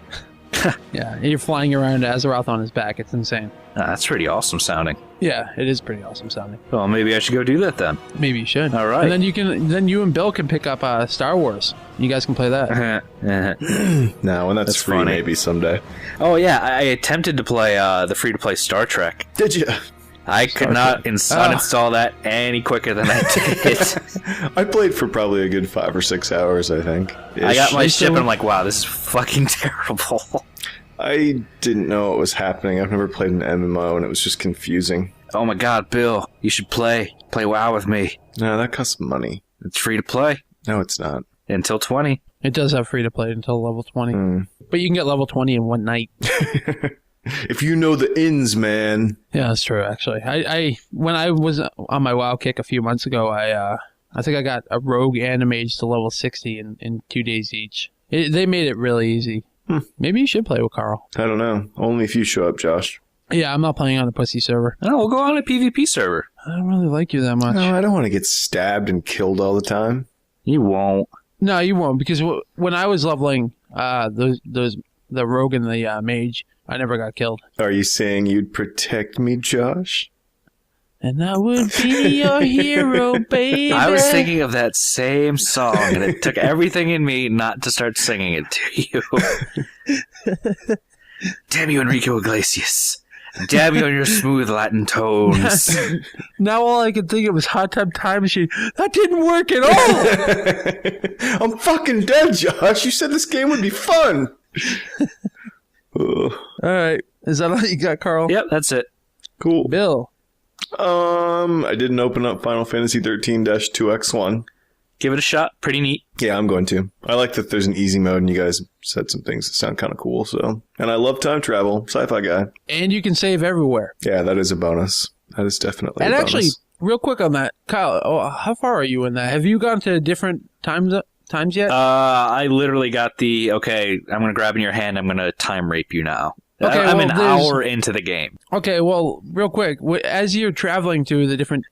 Yeah, and you're flying around Azeroth on his back. It's insane. That's pretty awesome sounding. Yeah, it is pretty awesome sounding. Well, maybe I should go do that then. Maybe you should. All right. And then you and Bill can pick up Star Wars. You guys can play that. No, when that's free, funny. maybe someday. Oh yeah, I attempted to play the free-to-play Star Trek. Did you? I could not uninstall that any quicker than I did. I played for probably a good 5 or 6 hours, I think. I got my ship and I'm like, wow, this is fucking terrible. I didn't know what was happening. I've never played an MMO, and it was just confusing. Oh my god, Bill, you should play WoW with me. No, that costs money. It's free to play. No, it's not. Until 20. It does have free to play until level 20. But you can get level 20 in one night. If you know the ins, man. Yeah, that's true. Actually, I when I was on my WoW kick a few months ago, I think I got a rogue and a mage to level 60 in 2 days each. They made it really easy. Maybe you should play with Carl. I don't know. Only if you show up, Josh. Yeah, I'm not playing on a pussy server. No, we'll go on a PvP server. I don't really like you that much. No, I don't want to get stabbed and killed all the time. You won't. No, you won't, because when I was leveling the rogue and the mage, I never got killed. Are you saying you'd protect me, Josh? And I would be your hero, baby. I was thinking of that same song, and it took everything in me not to start singing it to you. Damn you, Enrique Iglesias. Damn you on your smooth Latin tones. Now all I could think of was Hot Tub Time Machine. That didn't work at all. I'm fucking dead, Josh. You said this game would be fun. All right. Is that all you got, Carl? Yep, that's it. Cool. Bill. I didn't open up Final Fantasy XIII-2X1. Give it a shot. Pretty neat. Yeah, I'm going to. I like that there's an easy mode, and you guys said some things that sound kind of cool. So, and I love time travel. Sci-fi guy. And you can save everywhere. Yeah, that is a bonus. That is definitely a bonus. And actually, real quick on that, Kyle, how far are you in that? Have you gone to different times yet? I literally got okay, I'm going to grab in your hand. I'm going to time rape you now. Okay, I'm an hour into the game. Okay, well, real quick, as you're traveling to the different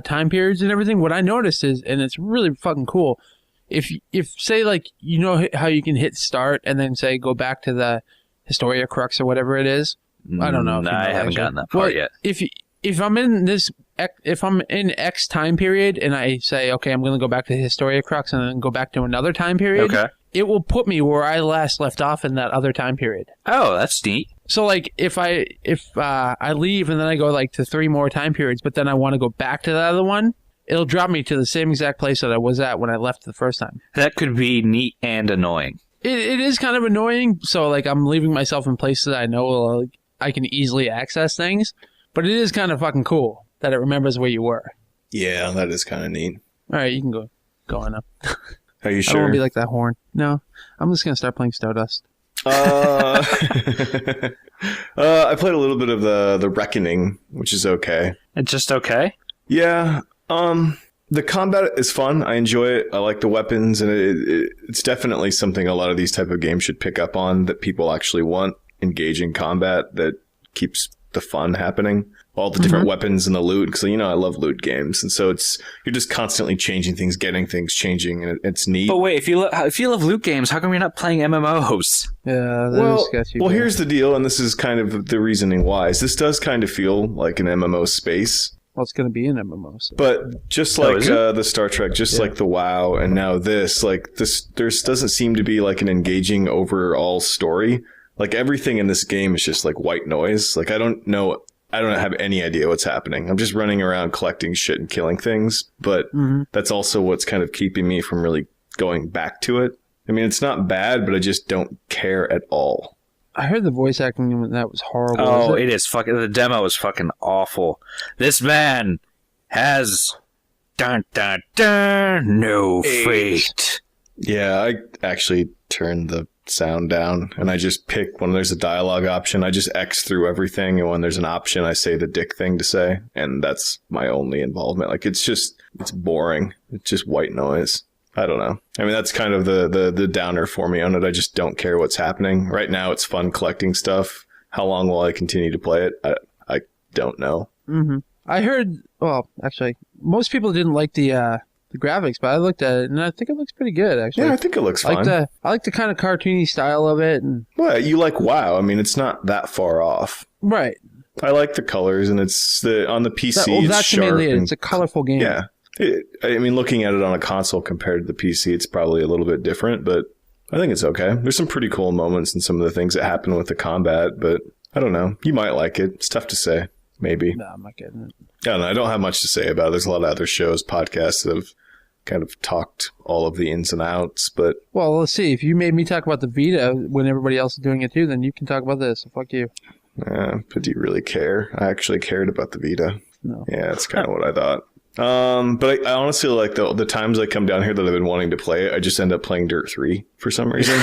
time periods and everything, what I noticed is, and it's really fucking cool, if say, like, you know how you can hit start and then say go back to the Historia Crux or whatever it is? I don't know. I haven't gotten that far yet. If I'm in X time period and I say, okay, I'm going to go back to Historia Crux and then go back to another time period, okay, it will put me where I last left off in that other time period. Oh, that's neat. So, like, if I leave and then I go, like, to 3 more time periods, but then I want to go back to the other one, it'll drop me to the same exact place that I was at when I left the first time. That could be neat and annoying. It is kind of annoying. So, like, I'm leaving myself in places that I know like, I can easily access things. But it is kind of fucking cool that it remembers where you were. Yeah, that is kind of neat. All right, you can go on up. Are you sure? I don't want to be like that horn. No, I'm just going to start playing Stardust. I played a little bit of the Reckoning, which is okay. It's just okay? Yeah. The combat is fun. I enjoy it. I like the weapons, and it's definitely something a lot of these type of games should pick up on, that people actually want engaging combat that keeps the fun happening. All the different weapons and the loot, because I love loot games, and so you're just constantly changing things, getting things, changing, and it's neat. But wait, if you love loot games, how come you're not playing MMOs? Yeah, that is sketchy. Well, here's the deal, and this is kind of the reasoning why. This does kind of feel like an MMO space. Well, it's going to be an MMO. So. But just like the Star Trek, just like the WoW, and now this doesn't seem to be like an engaging overall story. Like, everything in this game is just like white noise. Like, I don't have any idea what's happening. I'm just running around collecting shit and killing things. But that's also what's kind of keeping me from really going back to it. I mean, it's not bad, but I just don't care at all. I heard the voice acting in that was horrible. Oh, it is fucking... The demo is fucking awful. This man has... Dun, dun, dun, no fate. Yeah, I actually turned the sound down, and I just pick when there's a dialogue option. I just X through everything, and when there's an option, I say the dick thing to say, and that's my only involvement. Like, it's boring. It's just white noise. I don't know. I mean, that's kind of the downer for me on it. I just don't care what's happening. Right now, it's fun collecting stuff. How long will I continue to play it? I don't know. I heard, well, actually, most people didn't like the graphics, but I looked at it, and I think it looks pretty good, actually. Yeah, I think it looks fun. I like the kind of cartoony style of it. And well, you like WoW. I mean, it's not that far off. Right. I like the colors, and it's on the PC, it's sharp. Mainly it. It's a colorful game. Yeah. I mean, looking at it on a console compared to the PC, it's probably a little bit different, but I think it's okay. There's some pretty cool moments in some of the things that happen with the combat, but I don't know. You might like it. It's tough to say. Maybe. No, I'm not getting it. I don't have much to say about it. There's a lot of other shows, podcasts that have kind of talked all of the ins and outs, but... Well, let's see. If you made me talk about the Vita when everybody else is doing it too, then you can talk about this. So fuck you. But do you really care? I actually cared about the Vita. No. Yeah, that's kind of what I thought. But I honestly, like, the times I come down here that I've been wanting to play it, I just end up playing Dirt 3 for some reason.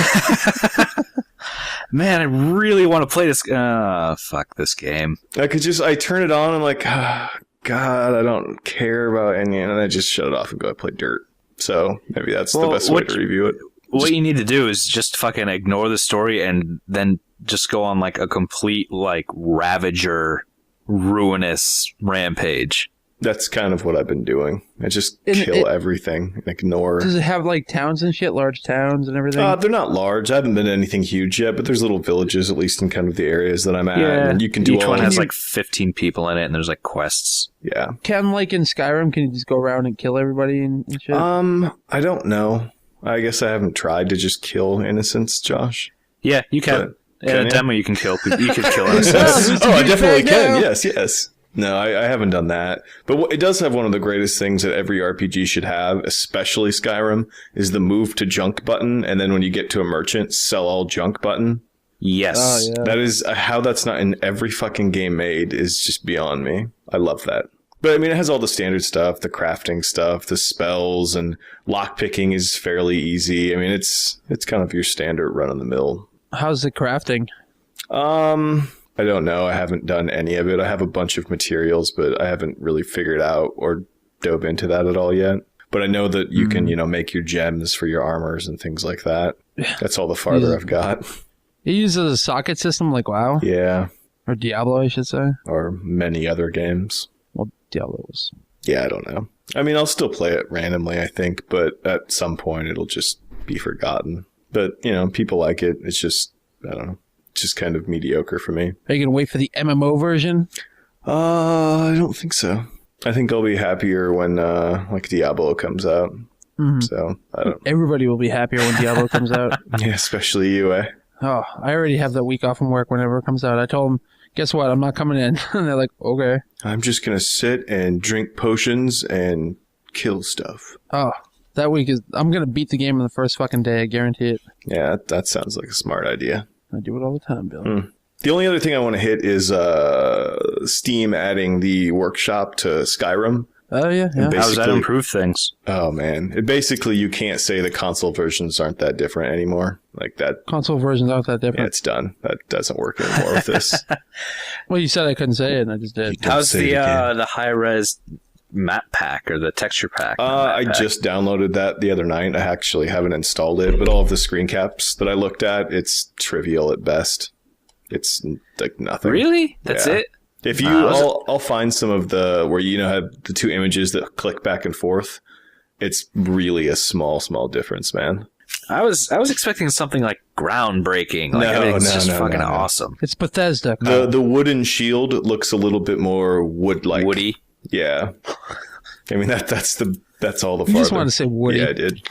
Man, I really want to play this. Fuck this game. I turn it on. I'm like, God, I don't care about any, and I just shut it off and go play Dirt. So maybe that's the best way to review it. What you need to do is just fucking ignore the story and then just go on like a complete like Ravager ruinous rampage. That's kind of what I've been doing. I just kill everything and ignore. Does it have like towns and shit, large towns and everything? They're not large. I haven't been to anything huge yet, but there's little villages, at least in kind of the areas that I'm at. Yeah. And you can do each one has like 15 people in it, and there's like quests. Yeah. Can like in Skyrim, can you just go around and kill everybody and shit? I don't know. I guess I haven't tried to just kill innocents, Josh. Yeah, you can. In a demo, you can kill people. You could kill innocents. I definitely can. Yes. No, I haven't done that. But it does have one of the greatest things that every RPG should have, especially Skyrim, is the move to junk button. And then when you get to a merchant, sell all junk button. Yes. Oh, yeah. That is how that's not in every fucking game made is just beyond me. I love that. But I mean, it has all the standard stuff, the crafting stuff, the spells, and lockpicking is fairly easy. I mean, it's kind of your standard run of the mill. How's the crafting? I don't know. I haven't done any of it. I have a bunch of materials, but I haven't really figured out or dove into that at all yet. But I know that you can, make your gems for your armors and things like that. That's all the farther I've got. It uses a socket system like WoW? Yeah. Or Diablo, I should say. Or many other games. Well, Diablo was... Yeah, I don't know. I mean, I'll still play it randomly, I think, but at some point it'll just be forgotten. But, people like it. It's just, I don't know. Just kind of mediocre for me. Are you going to wait for the MMO version? I don't think so. I think I'll be happier when Diablo comes out. Mm-hmm. So I don't. Everybody will be happier when Diablo comes out. Yeah, especially you, eh? Oh, I already have that week off from work whenever it comes out. I told them, guess what? I'm not coming in. And they're like, okay. I'm just going to sit and drink potions and kill stuff. Oh, that week I'm going to beat the game on the first fucking day. I guarantee it. Yeah, that sounds like a smart idea. I do it all the time, Bill. The only other thing I want to hit is Steam adding the workshop to Skyrim. Oh, yeah. How does that improve things? Oh, man. Basically, you can't say the console versions aren't that different anymore. Like that. Console versions aren't that different? Yeah, it's done. That doesn't work anymore with this. Well, you said I couldn't say it, and I just did. How's the high-res map pack or the texture pack? I just downloaded that the other night. I actually haven't installed it, but all of the screen caps that I looked at, it's trivial at best. It's like nothing. Really? That's it? If you, I'll find some of the where have the two images that click back and forth. It's really a small difference, man. I was expecting something like groundbreaking. Like it's just fucking awesome. It's Bethesda. The wooden shield looks a little bit more wood-like. Woody. Yeah. I mean that's all the farther. You just wanted to say Woody. Yeah, I did.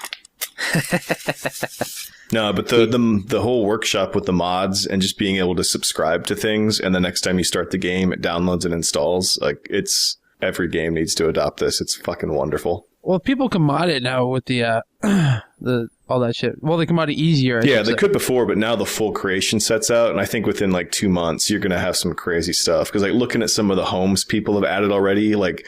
No, but the whole workshop with the mods and just being able to subscribe to things, and the next time you start the game, it downloads and installs. Like every game needs to adopt this. It's fucking wonderful. Well, people can mod it now with the all that shit. Well, they can mod it easier. Yeah, they could before, but now the full creation set's out, and I think within like 2 months you're gonna have some crazy stuff. Because like looking at some of the homes people have added already, like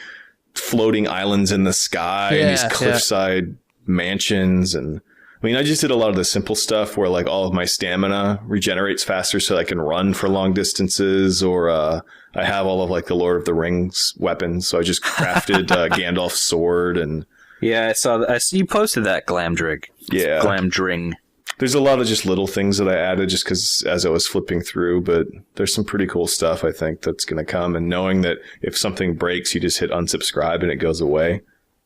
floating islands in the sky and these cliffside mansions, and I mean, I just did a lot of the simple stuff where like all of my stamina regenerates faster so I can run for long distances, or I have all of like the Lord of the Rings weapons. So I just crafted Gandalf's sword and... Yeah, I saw that. You posted that Glamdring. Yeah. Glamdring. There's a lot of just little things that I added just because as I was flipping through, but there's some pretty cool stuff I think that's going to come. And knowing that if something breaks, you just hit unsubscribe and it goes away.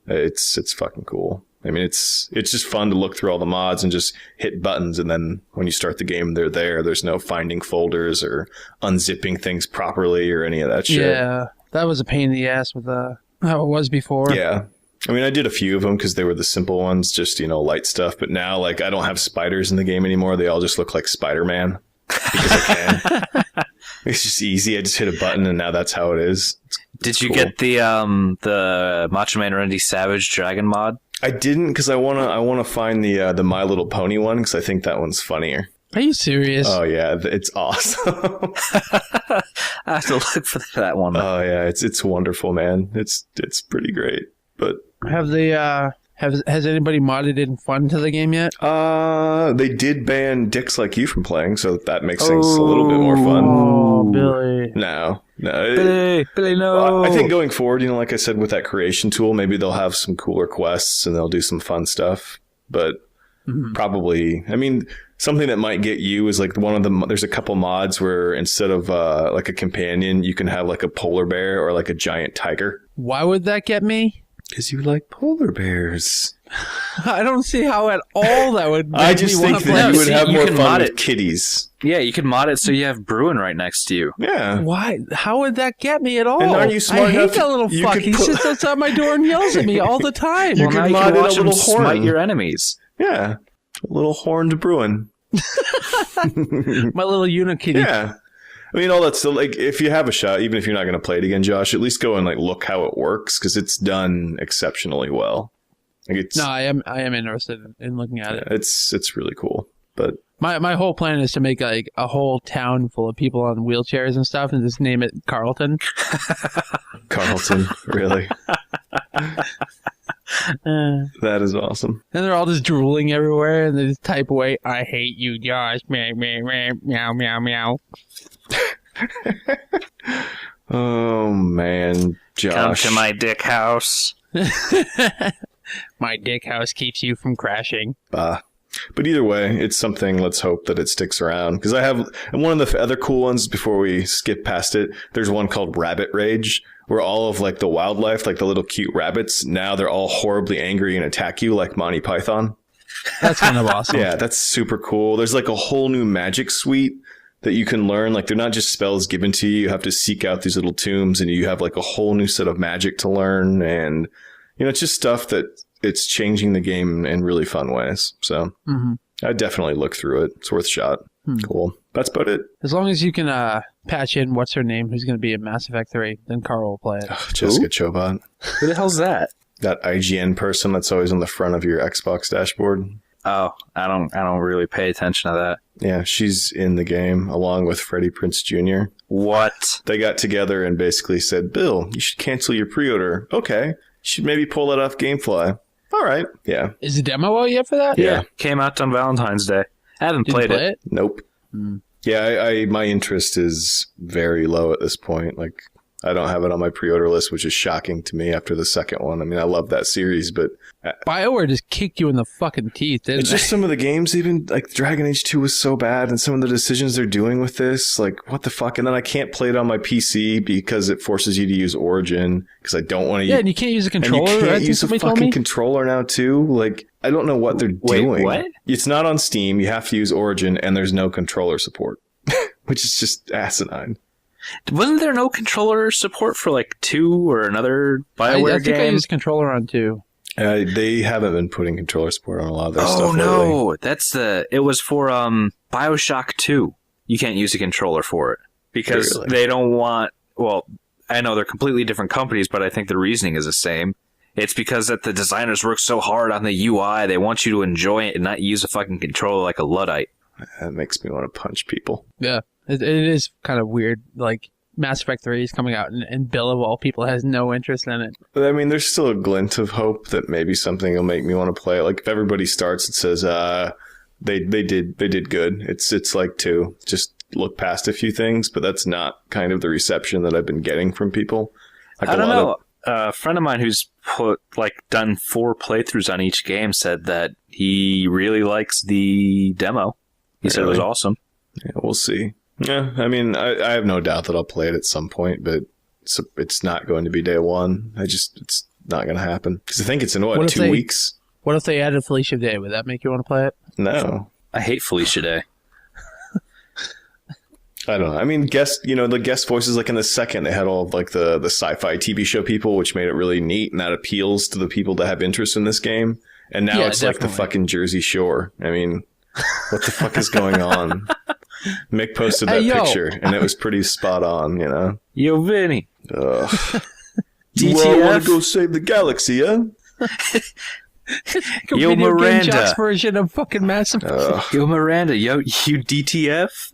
It's fucking cool. I mean, it's just fun to look through all the mods and just hit buttons, and then when you start the game, they're there. There's no finding folders or unzipping things properly or any of that shit. Yeah, that was a pain in the ass with how it was before. Yeah. I mean, I did a few of them because they were the simple ones, just, light stuff. But now, like, I don't have spiders in the game anymore. They all just look like Spider-Man because I can. It's just easy. I just hit a button, and now that's how it is. Did you get the Macho Man Randy Savage Dragon mod? I didn't because I wanna find the My Little Pony one because I think that one's funnier. Are you serious? Oh yeah, it's awesome. I have to look for that one. Oh yeah, it's wonderful, man. It's pretty great. But have the Has anybody modded in fun to the game yet? They did ban dicks like you from playing, so that makes things a little bit more fun. Oh, Billy. No. Billy, no. I think going forward, like I said, with that creation tool, maybe they'll have some cooler quests and they'll do some fun stuff. But probably, something that might get you is like there's a couple mods where instead of like a companion, you can have like a polar bear or like a giant tiger. Why would that get me? Because you like polar bears. I don't see how at all that would make I just think that you would have more fun with kitties. Yeah, you can mod it so you have Bruin right next to you. Yeah. Why? How would that get me at all? And aren't you smart I hate enough that little fuck. He sits outside my door and yells at me all the time. Well, now you can watch him smite your enemies. Yeah. A little horned Bruin. My little Unikitty. Yeah. All that's still, like, if you have a shot, even if you're not going to play it again, Josh, at least go and like look how it works, because it's done exceptionally well. No, I am interested in looking at it. It's really cool. But my whole plan is to make like a whole town full of people on wheelchairs and stuff, and just name it Carlton. Carlton, really? That is awesome. And they're all just drooling everywhere, and they just type away, "I hate you, Josh." Meow, meow, meow, meow. Oh man, Josh! Come to my dick house. My dick house keeps you from crashing. But either way, it's something. Let's hope that it sticks around, because I have, and one of the other cool ones before we skip past it, there's one called Rabbit Rage, where all of like the wildlife, like the little cute rabbits, now they're all horribly angry and attack you like Monty Python. That's kind of awesome. Yeah, that's super cool. There's like a whole new magic suite that you can learn. Like, they're not just spells given to you. You have to seek out these little tombs, and you have like a whole new set of magic to learn. And, it's just stuff that it's changing the game in really fun ways. So I'd definitely look through it. It's worth a shot. Cool. That's about it. As long as you can patch in what's her name, who's going to be in Mass Effect 3, then Carl will play it. Jessica Chobot. Who the hell's that? That IGN person that's always on the front of your Xbox dashboard. Oh, I don't really pay attention to that. Yeah, she's in the game along with Freddie Prinze Jr. What? They got together and basically said, "Bill, you should cancel your pre-order." Okay. You should maybe pull that off GameFly. All right. Yeah. Is the demo out yet for that? Yeah. Came out on Valentine's Day. I haven't played it. Nope. Yeah, my interest is very low at this point. Like, I don't have it on my pre-order list, which is shocking to me after the second one. I love that series, but BioWare just kicked you in the fucking teeth, didn't it's just some of the games, even like Dragon Age 2 was so bad, and some of the decisions they're doing with this, like, what the fuck? And then I can't play it on my PC because it forces you to use Origin, because I don't want to and you can't use a controller. And you can't use a fucking controller now, too. Like, I don't know what they're doing. What? It's not on Steam. You have to use Origin, and there's no controller support, which is just asinine. Wasn't there no controller support for like 2 or another BioWare I think game? I used controller on 2. They haven't been putting controller support on a lot of their stuff. Oh no, lately. it was for BioShock 2. You can't use a controller for it because they don't want. Well, I know they're completely different companies, but I think the reasoning is the same. It's because that the designers work so hard on the UI, they want you to enjoy it and not use a fucking controller like a Luddite. That makes me want to punch people. Yeah, it is kind of weird. Like, Mass Effect 3 is coming out, and Bill, of all people, has no interest in it. But, there's still a glint of hope that maybe something will make me want to play it. Like, if everybody starts and says, they did good. It's like 2. Just look past a few things, but that's not kind of the reception that I've been getting from people. Like, I don't know. A friend of mine who's done 4 playthroughs on each game said that he really likes the demo. He said it was awesome. Yeah, we'll see. Yeah, I have no doubt that I'll play it at some point, but it's not going to be day one. It's not going to happen. Because I think it's in, 2 weeks? What if they added Felicia Day? Would that make you want to play it? No. I hate Felicia Day. I don't know. The guest voices, like in the second, they had all of like the sci-fi TV show people, which made it really neat, and that appeals to the people that have interest in this game. And now it's definitely like the fucking Jersey Shore. What the fuck is going on? Mick posted that picture, and it was pretty spot on, Yo, Vinny. DTF? You want to go save the galaxy, huh? Yo, Miranda. Jock's version of fucking Mass Effect. Yo, Miranda. Yo, you DTF?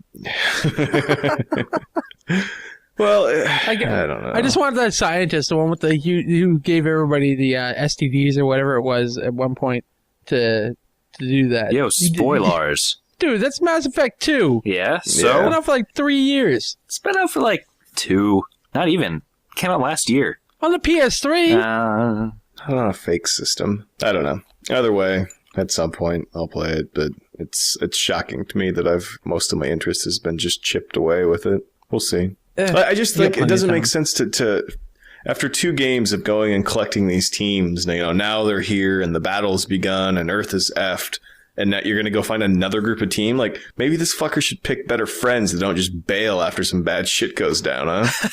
Well, I don't know. I just wanted that scientist, the one with the who gave everybody the STDs or whatever it was at one point to do that. Yo, spoilers. Dude, that's Mass Effect 2. Yeah, so? It's been out for like 3 years. It's been out for like 2. Not even. Came out last year. On the PS3? On a fake system. I don't know. Either way, at some point, I'll play it, but it's shocking to me that most of my interest has been just chipped away with it. We'll see. I just think it doesn't make sense to after 2 games of going and collecting these teams, now they're here and the battle's begun and Earth is effed, and now you're going to go find another group of team? Like, maybe this fucker should pick better friends that don't just bail after some bad shit goes down, huh?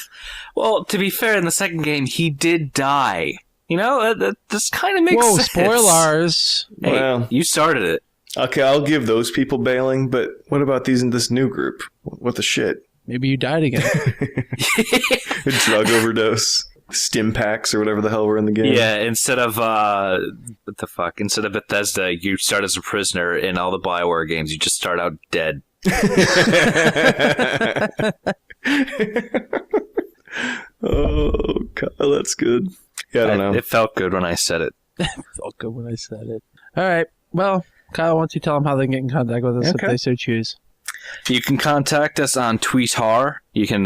Well, to be fair, in the second game, he did die. This kind of makes sense. Spoilers. Hey, well, you started it. Okay, I'll give those people bailing, but what about this new group? What the shit? Maybe you died again. A drug overdose. Stim packs or whatever the hell were in the game. Yeah, instead of instead of Bethesda, you start as a prisoner. In all the BioWare games, you just start out dead. Oh, Kyle, that's good. Yeah, I don't know. It felt good when I said it. All right. Well, Kyle, why don't you tell them how they can get in contact with us if they so choose? You can contact us on Twitter. You can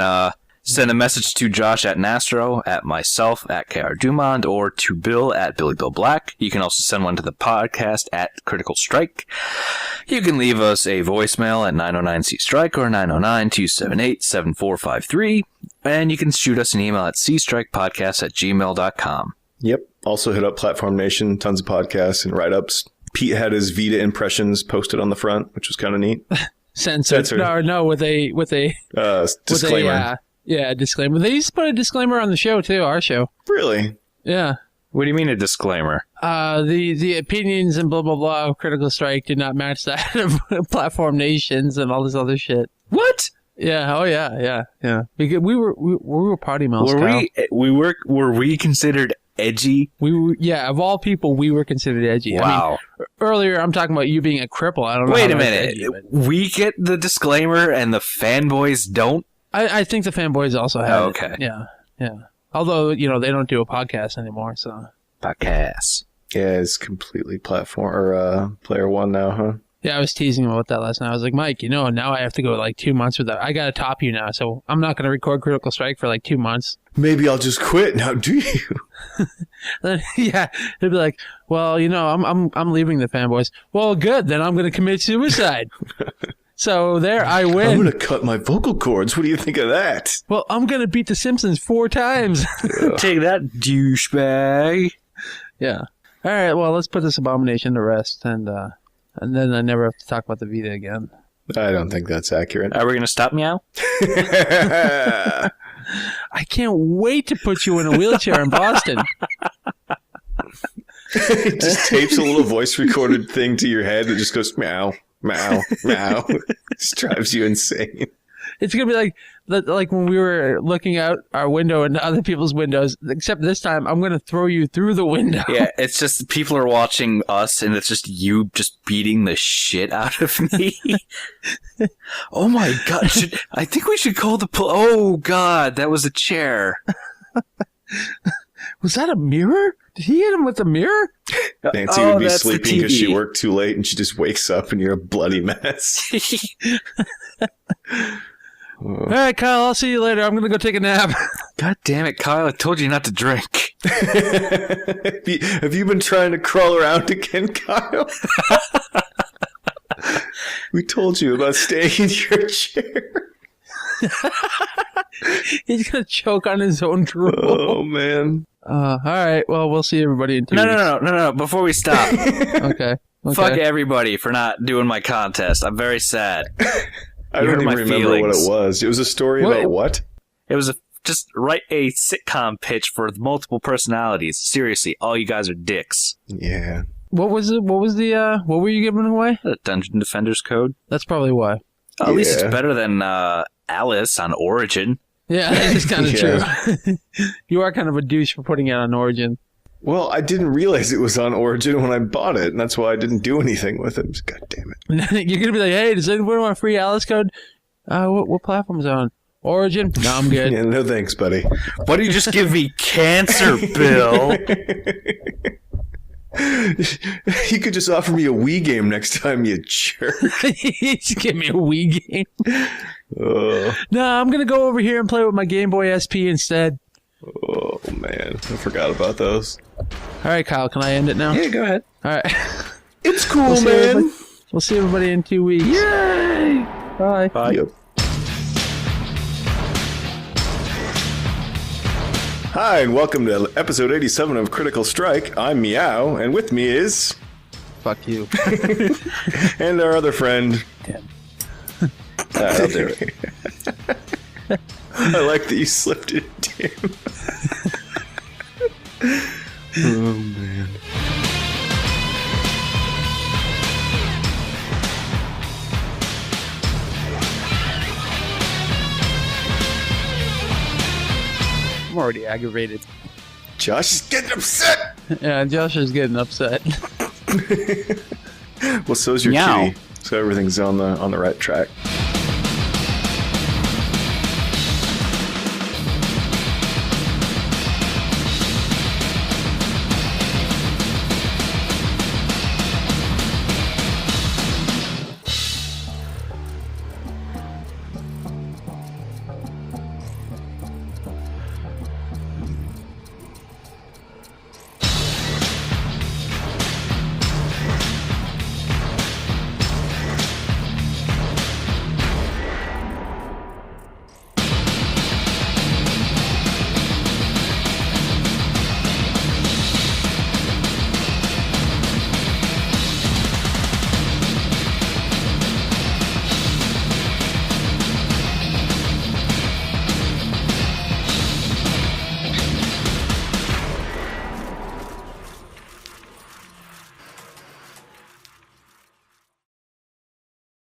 send a message to Josh at Nastro, at myself, at KR Dumond, or to Bill at Billy Bill Black. You can also send one to the podcast at Critical Strike. You can leave us a voicemail at 909-C-STRIKE or 909-278-7453. And you can shoot us an email at cstrikepodcast@gmail.com. Yep. Also hit up Platform Nation, tons of podcasts and write-ups. Pete had his Vita impressions posted on the front, which was kind of neat. Censored. No, with a disclaimer. Disclaimer. They used to put a disclaimer on the show too, our show. Really? Yeah. What do you mean a disclaimer? The opinions and blah blah blah of Critical Strike did not match that of Platform Nations and all this other shit. What? Yeah. Oh yeah. Because we were potty mouths. Were we considered edgy? Of all people, we were considered edgy. Wow. I mean, earlier, I'm talking about you being a cripple. I don't know. Wait a minute. Edgy, we get the disclaimer and the fanboys don't? I think the fanboys also have. Oh, okay. It. Yeah. Although, they don't do a podcast anymore, so. Podcast. Yeah, it's completely platform or player one now, huh? Yeah, I was teasing him about that last night. I was like, Mike, now I have to go like 2 months without. I got to top you now, so I'm not going to record Critical Strike for like 2 months. Maybe I'll just quit now. Do you? Yeah, they'd be like, well, I'm leaving the fanboys. Well, good. Then I'm going to commit suicide. So there, I win. I'm going to cut my vocal cords. What do you think of that? Well, I'm going to beat the Simpsons 4 times. Take that, douchebag. Yeah. All right. Well, let's put this abomination to rest, and then I never have to talk about the Vita again. I don't think that's accurate. Are we going to stop meow? I can't wait to put you in a wheelchair in Boston. It just tapes a little voice recorded thing to your head that just goes meow, meow, meow. It just drives you insane. It's going to be like when we were looking out our window and other people's windows, except this time I'm going to throw you through the window. Yeah, it's just people are watching us and it's just you just beating the shit out of me. Oh my God. I think we should call the oh God, that was a chair. Was that a mirror? Did he hit him with a mirror? Nancy would be sleeping because she worked too late and she just wakes up and you're a bloody mess. All right, Kyle, I'll see you later. I'm going to go take a nap. God damn it, Kyle. I told you not to drink. Have you been trying to crawl around again, Kyle? We told you about staying in your chair. He's going to choke on his own drool. Oh, man. All right. Well, we'll see everybody in 2 weeks. No. Before we stop. Okay. Fuck everybody for not doing my contest. I'm very sad. I don't even remember what it was. It was a story about what? It was just write a sitcom pitch for multiple personalities. Seriously, all you guys are dicks. Yeah. What was it? What was the? What were you giving away? The Dungeon Defenders code. That's probably why. Oh, at least it's better than Alice on Origin. Yeah, that is kind of true. You are kind of a douche for putting it on Origin. Well, I didn't realize it was on Origin when I bought it, and that's why I didn't do anything with it. God damn it. You're going to be like, hey, does anyone want a free Alice code? What platform is it on? Origin? No, I'm good. Yeah, no thanks, buddy. Why do you just give me cancer, Bill? You could just offer me a Wii game next time, you jerk. Just give me a Wii game. No, I'm going to go over here and play with my Game Boy SP instead. Oh, man. I forgot about those. All right, Kyle, can I end it now? Yeah, go ahead. All right. It's cool, man. We'll see everybody in 2 weeks. Yay! Bye. Bye. Yep. Hi, and welcome to episode 87 of Critical Strike. I'm Meow, and with me is... Fuck you. and our other friend... Tim. I'll do it. I like that you slipped it, Tim. Oh, man. I'm already aggravated. Josh is getting upset! Yeah, Josh is getting upset. Well, so's your Meow. kitty. So everything's on the right track.